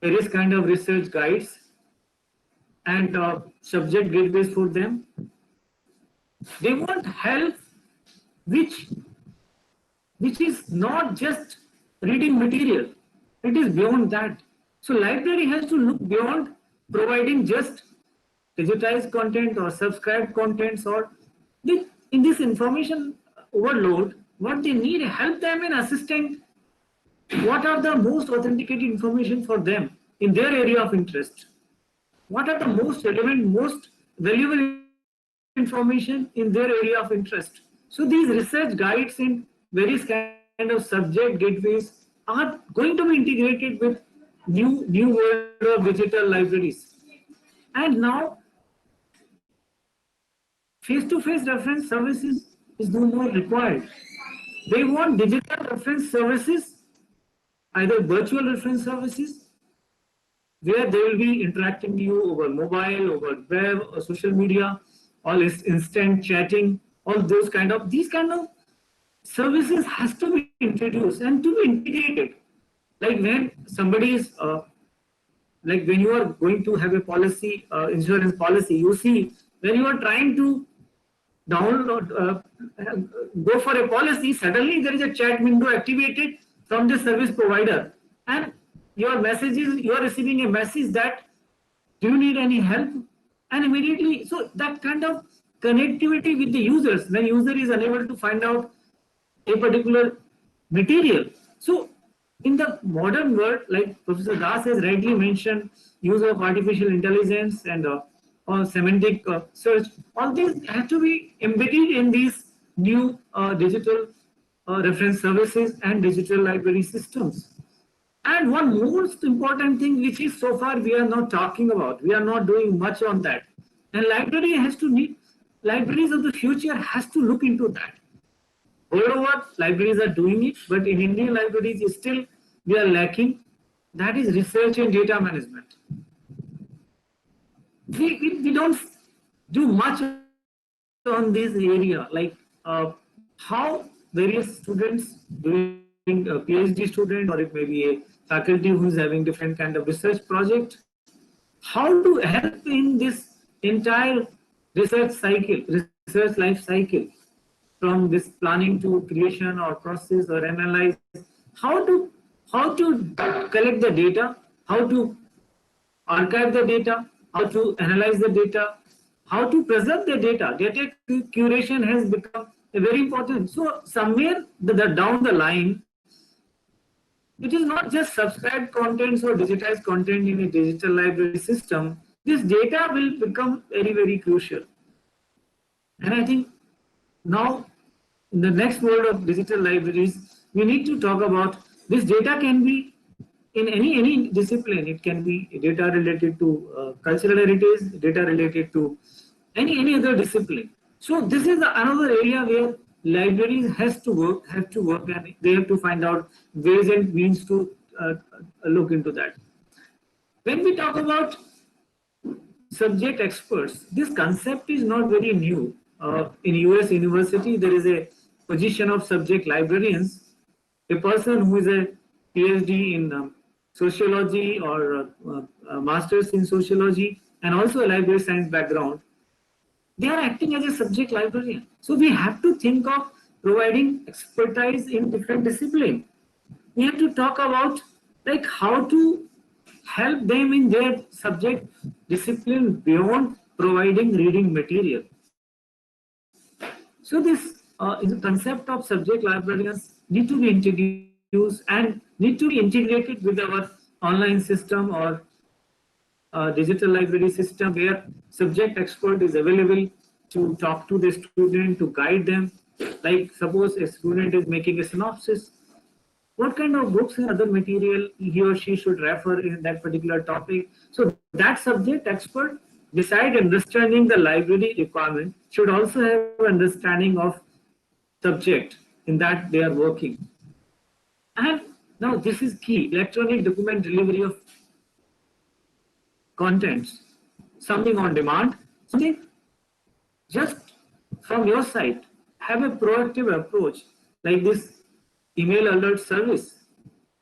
various kind of research guides and subject gateways for them. They want help which is not just reading material, it is beyond that. So library has to look beyond providing just digitized content or subscribed contents, or in this information overload, what they need, help them in assisting what are the most authenticated information for them in their area of interest. What are the most relevant, most valuable information in their area of interest. So these research guides in various kind of subject gateways are going to be integrated with new world of digital libraries. And now face-to-face reference services is no more required. They want digital reference services, either virtual reference services, where they will be interacting with you over mobile, over web, or social media, all instant chatting, all those these kind of services has to be introduced and to be integrated. Like when somebody is, like when you are going to have a policy, insurance policy, you see when you are trying to download, go for a policy, suddenly there is a chat window activated from the service provider, and your message is, you are receiving a message that, do you need any help? And immediately, so that kind of connectivity with the users, when user is unable to find out a particular material. So in the modern world, like Professor Das has rightly mentioned, use of artificial intelligence and or semantic search, all these have to be embedded in these new digital reference services and digital library systems. And one most important thing, which is so far we are not talking about, we are not doing much on that. And library has to need, libraries of the future has to look into that. Moreover, libraries are doing it, but in Indian libraries still we are lacking. That is research and data management. We don't do much on this area, like how various students doing a PhD student, or it may be a faculty who is having different kind of research project, how to help in this entire research cycle, research life cycle, from this planning to creation or process or analyze, how to collect the data, how to archive the data, how to analyze the data, how to preserve the data. Data curation has become a very important. So somewhere down the line, it is not just subscribed contents or digitized content in a digital library system. This data will become very, very crucial. And I think now, in the next world of digital libraries, we need to talk about this data can be in any discipline. It can be data related to cultural heritage, data related to any other discipline. So this is another area where libraries have to work, and they have to find out ways and means to look into that. When we talk about subject experts, this concept is not very new. In US university, there is a position of subject librarians, a person who is a PhD in sociology or a master's in sociology, and also a library science background. They are acting as a subject librarian. So we have to think of providing expertise in different disciplines. We have to talk about like how to help them in their subject discipline beyond providing reading material. So this is a concept of subject librarians need to be introduced and need to be integrated with our online system or digital library system, where subject expert is available to talk to the student, to guide them. Like suppose a student is making a synopsis, what kind of books and other material he or she should refer in that particular topic. So that subject expert, beside understanding the library requirement, should also have understanding of subject in that they are working. And now this is key, electronic document delivery of contents, something on demand, something just from your side. Have a proactive approach, like this email alert service.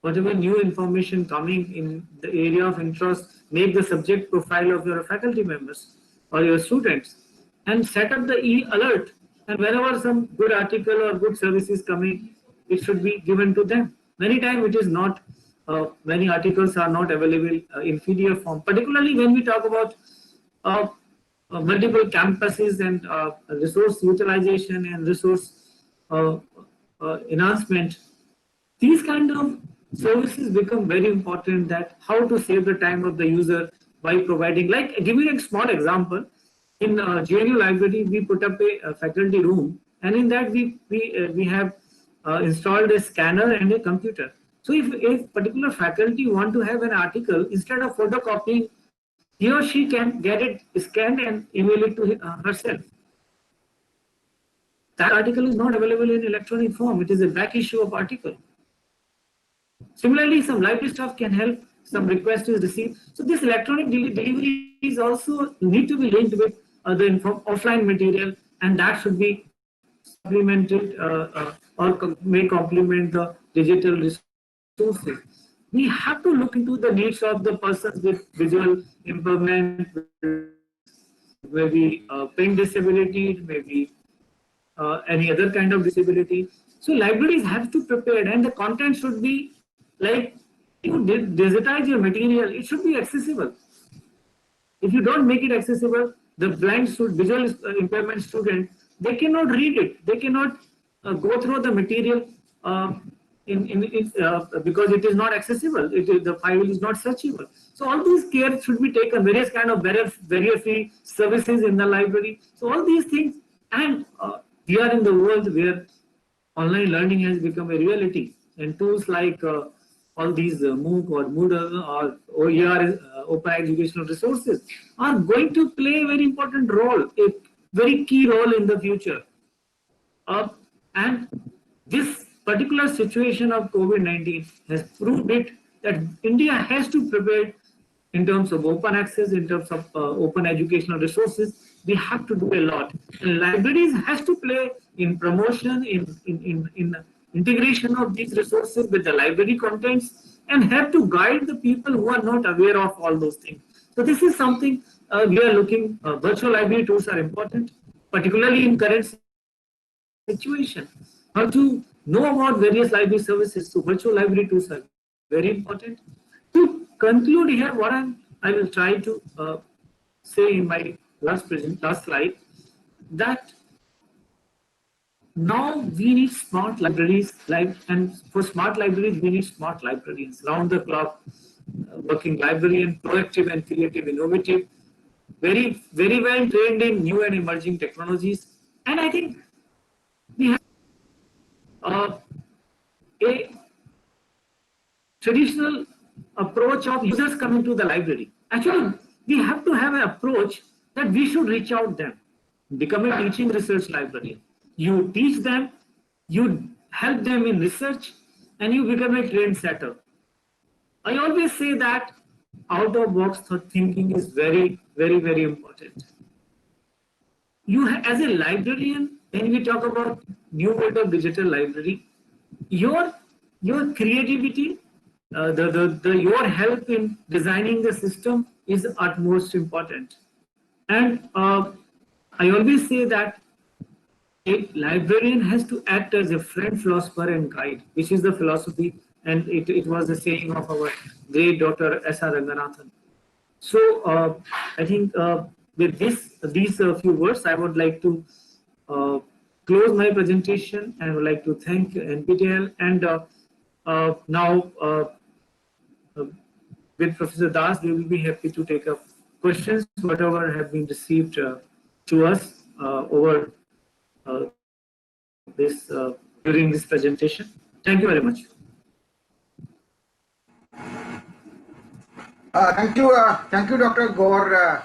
Whatever new information coming in the area of interest, make the subject profile of your faculty members or your students and set up the e-alert and whenever some good article or good service is coming, it should be given to them. Many times it is not, many articles are not available in PDF form, particularly when we talk about uh, multiple campuses and resource utilization and resource uh, enhancement. These kind of services become very important, that how to save the time of the user by providing, like giving a small example, in GNU library we put up a faculty room, and in that we have installed a scanner and a computer. So if particular faculty want to have an article, instead of photocopying, he or she can get it scanned and email it to herself. That article is not available in electronic form, it is a back issue of article. Similarly, some library staff can help, some request is received. So this electronic delivery is also need to be linked with the offline material, and that should be supplemented or may complement the digital resources. We have to look into the needs of the persons with visual impairment, maybe pain disability, maybe any other kind of disability. So libraries have to prepare, and the content should be like, you digitize your material, it should be accessible. If you don't make it accessible, the blind visual impairment student, they cannot read it, they cannot go through the material because it is not accessible, the file is not searchable. So all these care should be taken, various kind of barrier-free services in the library. So all these things, and we are in the world where online learning has become a reality, and tools like all these MOOC or Moodle or OER, Open Educational Resources, are going to play a very important role, a very key role in the future. And this particular situation of COVID-19 has proved it, that India has to prepare in terms of open access, in terms of open educational resources. We have to do a lot. And libraries has to play in promotion, in integration of these resources with the library contents, and have to guide the people who are not aware of all those things. So this is something we are looking, virtual library tools are important, particularly in current situation. How to know about various library services, so virtual library tools are very important. To conclude here, what I will try to say in my last slide, that now we need smart libraries, and for smart libraries we need smart librarians, round the clock working librarian, proactive and creative, innovative, very well trained in new and emerging technologies. And I think we have a traditional approach of users coming to the library. Actually, we have to have an approach that we should reach out them, become a teaching research librarian. You teach them, you help them in research, and you become a trained setter. I always say that out-of-box thinking is very important. You, as a librarian, when we talk about new world of digital library, your creativity, your help in designing the system is utmost important. And I always say that a librarian has to act as a friend, philosopher, and guide, which is the philosophy, and it was the saying of our great Dr. S.R. Ranganathan. So I think with these few words, I would like to close my presentation, and would like to thank NPTEL. And now with Professor Das, we will be happy to take up questions, whatever have been received to us over this during this presentation. Thank you very much. Thank you, Dr. Gaur.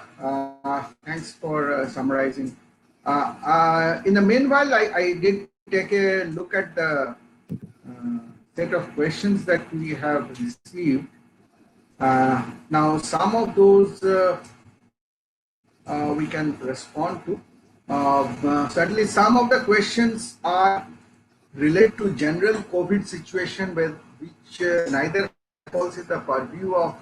Thanks for summarizing. In the meanwhile, I did take a look at the set of questions that we have received. Now, some of those we can respond to. Certainly, some of the questions are related to general COVID situation, which neither falls in the purview of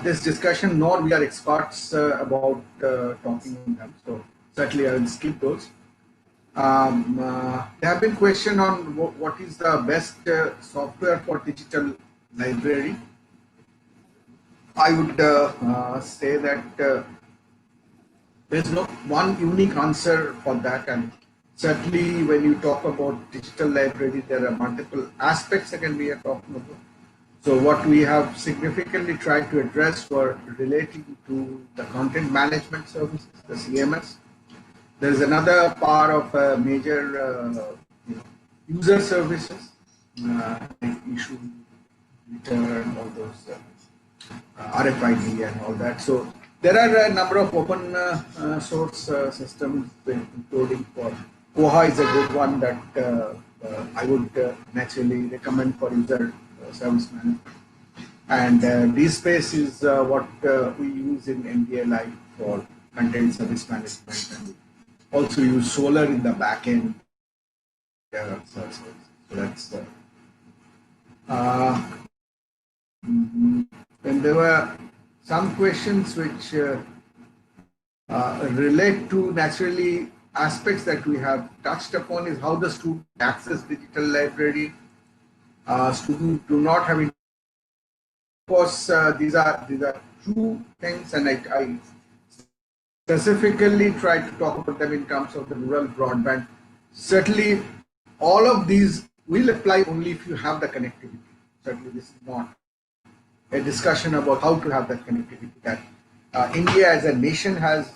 this discussion, nor we are experts about talking on them. So certainly I will skip those. There have been questions on what is the best software for digital library. I would say that there's no one unique answer for that, and certainly when you talk about digital library, there are multiple aspects that can be talking about. So what we have significantly tried to address were relating to the content management services, the CMS. There is another part of major user services, like issue, return, all those RFID and all that. So there are a number of open source systems, including for Koha is a good one that I would naturally recommend for user service management. And DSpace is what we use in NDA Live for content service management, and also use Solar in the backend. So that's uh, and there were some questions which relate to naturally aspects that we have touched upon is how the student access digital library. Students do not have, of course, these are two things, and I specifically try to talk about them in terms of the rural broadband. Certainly, all of these will apply only if you have the connectivity. Certainly, this is not a discussion about how to have that connectivity. That India as a nation has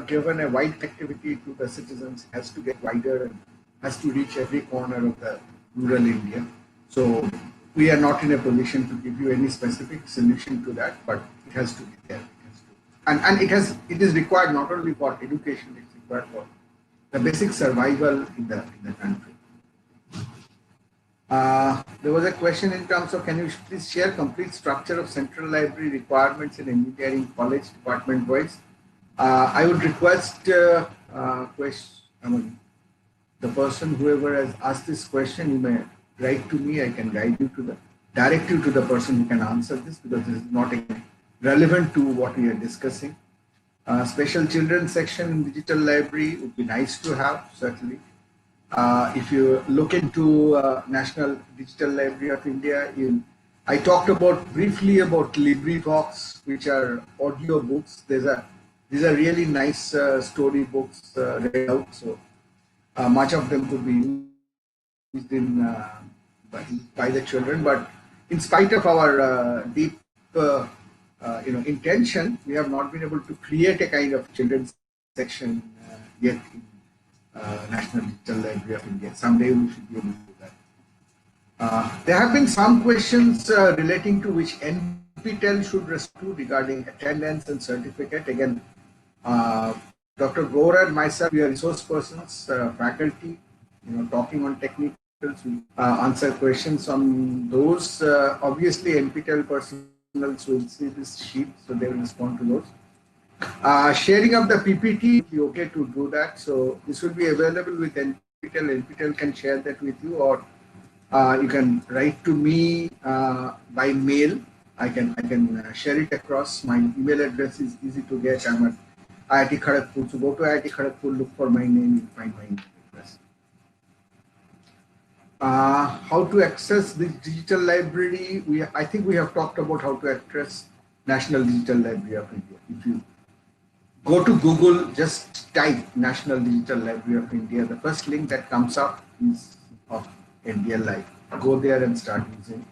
given a wide connectivity to the citizens, has to get wider and has to reach every corner of the rural India. So we are not in a position to give you any specific solution to that, but it has to be there. It has to. And it is required not only for education, it's required for the basic survival in the country. There was a question in terms of, can you please share complete structure of central library requirements in engineering college department wise? I would request the person whoever has asked this question, you may write to me. I can guide you to direct you to the person who can answer this, because this is not relevant to what we are discussing. Special children section in digital library would be nice to have, certainly. If you look into National Digital Library of India, I talked about briefly about LibriVox, which are audio books. These are really nice story books read out. So much of them could be used by the children. But in spite of our deep intention, we have not been able to create a kind of children's section yet in National Digital Library of India. Someday we should be able to do that. There have been some questions relating to which NPTEL should respond to regarding attendance and certificate. Again, Dr. Gaur and myself, we are resource persons, faculty, talking on technicals. We answer questions on those. Obviously, NPTEL personnel will see this sheet, so they will respond to those. Sharing of the PPT, be okay to do that. So this will be available with NPTEL. NPTEL can share that with you, or you can write to me by mail. I can share it across. My email address is easy to get. I'm at IIT Kharagpur. So go to IIT Kharagpur, look for my name, you'll find my email address. How to access the digital library? I think we have talked about how to access National Digital Library of India. If you go to Google, just type National Digital Library of India. The first link that comes up is of NDL Live. Go there and start using.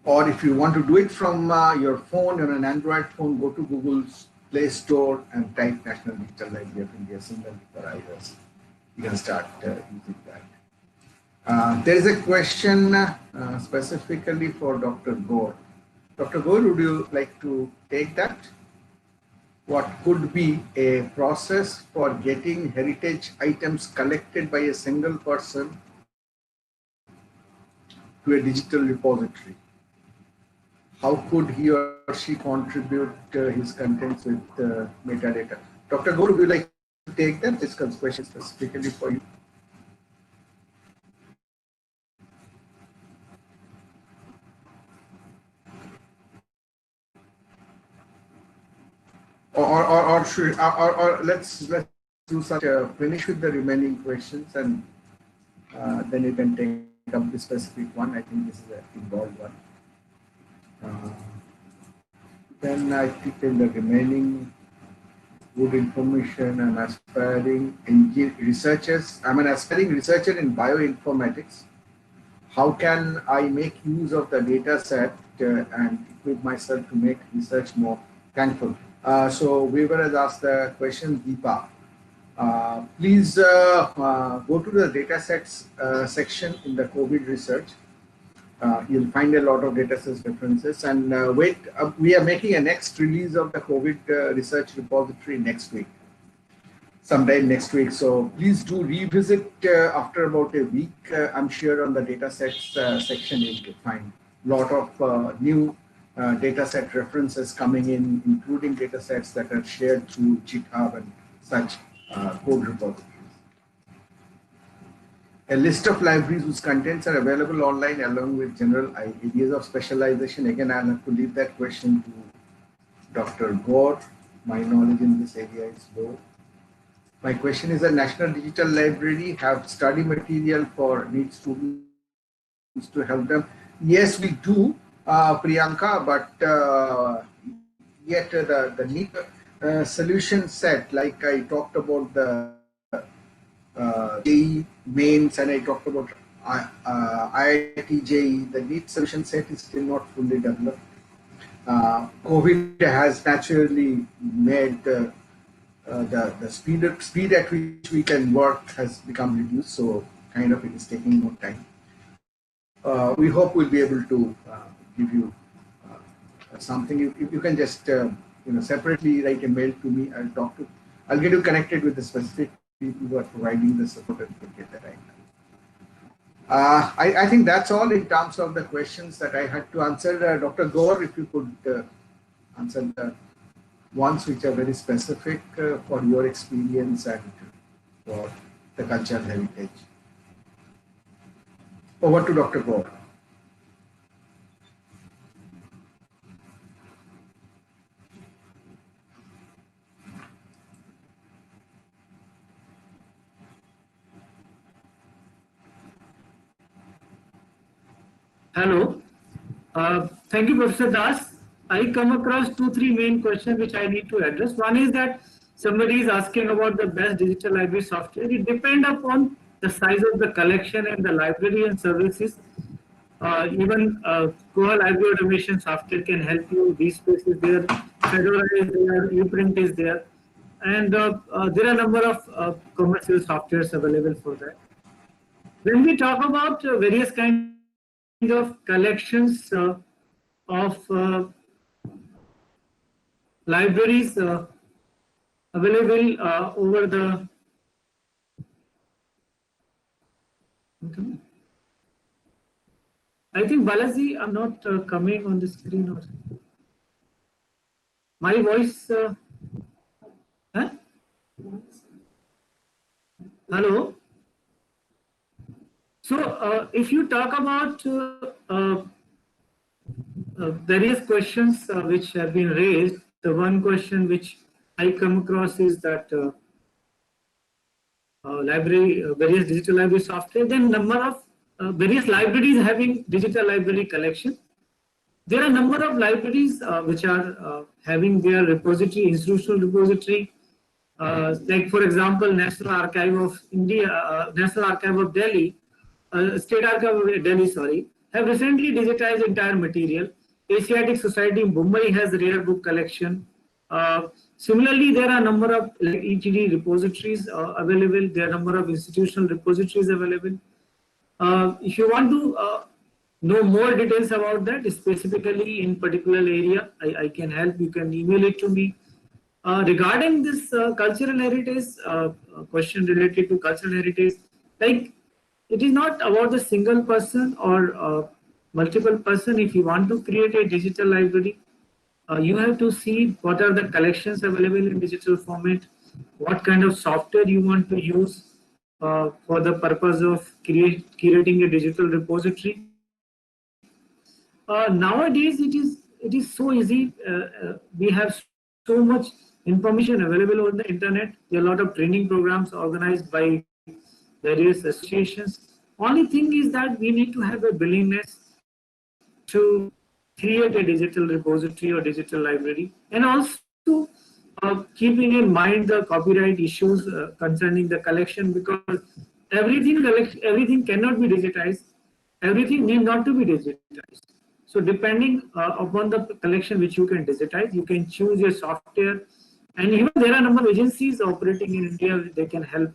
Or if you want to do it from your phone or an Android phone, go to Google's Play Store and type National Digital Library of India. Similarly for iOS, you can start using that. There is a question specifically for Dr. Gaur. Dr. Gaur, would you like to take that? What could be a process for getting heritage items collected by a single person to a digital repository? How could he or she contribute his contents with metadata? Dr. Gaur, would you like to take that? This question specifically for you. Or let's do such finish with the remaining questions, and then you can take up the specific one. I think this is an involved one. Then I think in the remaining good information, I'm aspiring researchers. I'm an aspiring researcher in bioinformatics. How can I make use of the data set and equip myself to make research more thankful? So Weaver has asked the question, Deepa. Please go to the data sets section in the COVID research. You'll find a lot of data sets references, and we are making a next release of the COVID research repository next week, sometime next week. So please do revisit after about a week. I'm sure on the data sets section you'll find a lot of new data set references coming in, including data sets that are shared through GitHub and such code repositories. A list of libraries whose contents are available online along with general areas of specialization. Again, I'll have to leave that question to Dr. Gore. My knowledge in this area is low. My question is, the National Digital Library have study material for NEET students to help them? Yes, we do, Priyanka, but yet the NEET solution set, like I talked about the JEE mains, and I talked about IIT JEE, the NEET solution set is still not fully developed. COVID has naturally made the speed at which we can work has become reduced, so kind of it is taking more time. We hope we'll be able to give you something. You can just separately write a mail to me. I'll get you connected with the specific people who are providing the support and we'll get that right now. I think that's all in terms of the questions that I had to answer. Dr. Gore, if you could answer the ones which are very specific for your experience and for the cultural heritage. Over to Dr. Gore. Hello. Thank you, Professor Das. I come across 2-3 main questions which I need to address. One is that somebody is asking about the best digital library software. It depends upon the size of the collection and the library and services. Even Koha Library Automation software can help you. DSpace is there, Fedora is there, uPrint is there, and there are a number of commercial softwares available for that. When we talk about various kinds of collections of libraries available over the I think Balaji, I'm not coming on the screen. Or my voice. Huh? Hello. So, if you talk about various questions which have been raised, the one question which I come across is that various digital library software, then number of various libraries having digital library collection. There are a number of libraries which are having their repository, institutional repository, like for example, National Archive of India, National Archive of Delhi, State Archive of Delhi, sorry, have recently digitized entire material. Asiatic Society in Mumbai has a rare book collection. Similarly, there are a number of ETD repositories available. There are a number of institutional repositories available. If you want to know more details about that, specifically in particular area, I can help. You can email it to me. Regarding this cultural heritage question related to cultural heritage, like it is not about the single person or multiple person. If you want to create a digital library, you have to see what are the collections available in digital format, what kind of software you want to use for the purpose of curating a digital repository. Nowadays, it is so easy. We have so much information available on the internet. There are a lot of training programs organized by various associations. Only thing is that we need to have a willingness to create a digital repository or digital library, and also keeping in mind the copyright issues concerning the collection, because everything cannot be digitized, everything need not to be digitized. So depending upon the collection which you can digitize, you can choose your software. And even there are a number of agencies operating in India, they can help.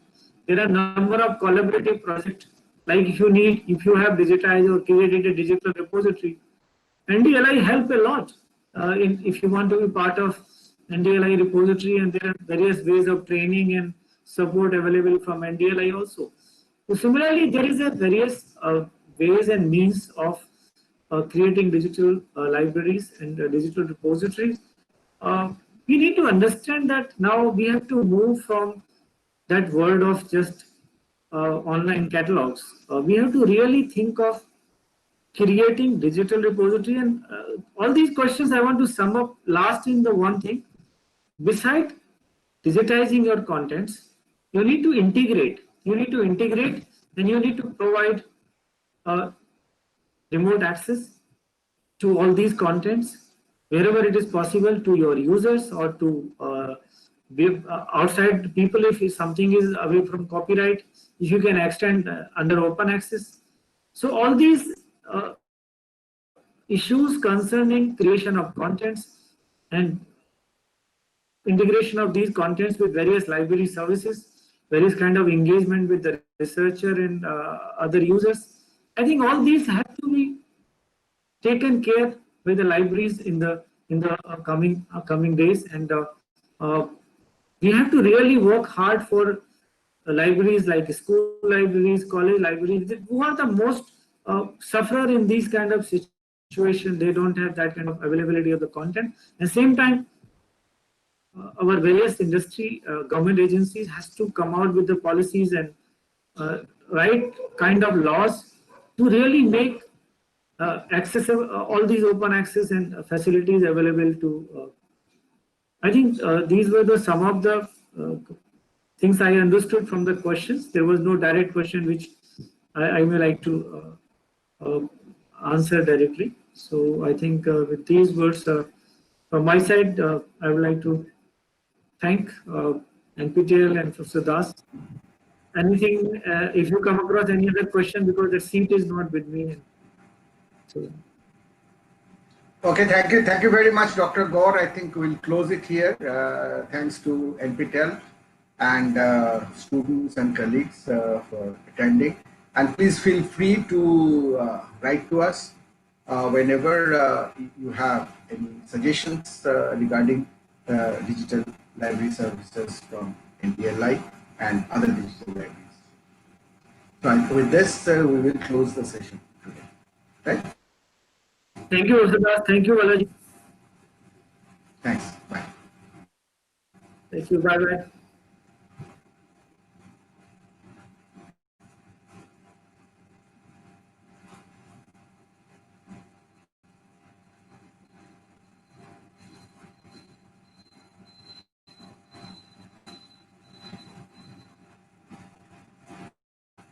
There are a number of collaborative projects, like if you have digitized or created a digital repository, NDLI help a lot if you want to be part of NDLI repository, and there are various ways of training and support available from NDLI also. So similarly, there is a various ways and means of creating digital libraries and digital repositories. We need to understand that now we have to move from that world of just online catalogs. We have to really think of creating digital repository, and all these questions I want to sum up last in the one thing. Beside digitizing your contents, you need to integrate. And you need to provide remote access to all these contents wherever it is possible to your users, or to outside people. If something is away from copyright, if you can extend under open access. So all these issues concerning creation of contents and integration of these contents with various library services, various kind of engagement with the researcher and other users, I think all these have to be taken care by the libraries in the coming days. And we have to really work hard for libraries like school libraries, college libraries, who are the most sufferer in these kind of situations. They don't have that kind of availability of the content. At the same time, our various industry, government agencies has to come out with the policies and right kind of laws to really make accessible all these open access and facilities available to. I think these were the some of the things I understood from the questions. There was no direct question which I may like to answer directly. So I think with these words from my side, I would like to thank NPTEL and Professor Das. Anything, if you come across any other question, because the seat is not with me. So. Okay, thank you very much, Dr. Gaur. I think we'll close it here. Thanks to NPTEL and students and colleagues for attending. And please feel free to write to us whenever you have any suggestions regarding digital library services from NDLI and other digital libraries. So with this, we will close the session today. Right? Thank you, Usadas. Thank you, Balaji. Thanks. Bye. Thank you. Bye-bye.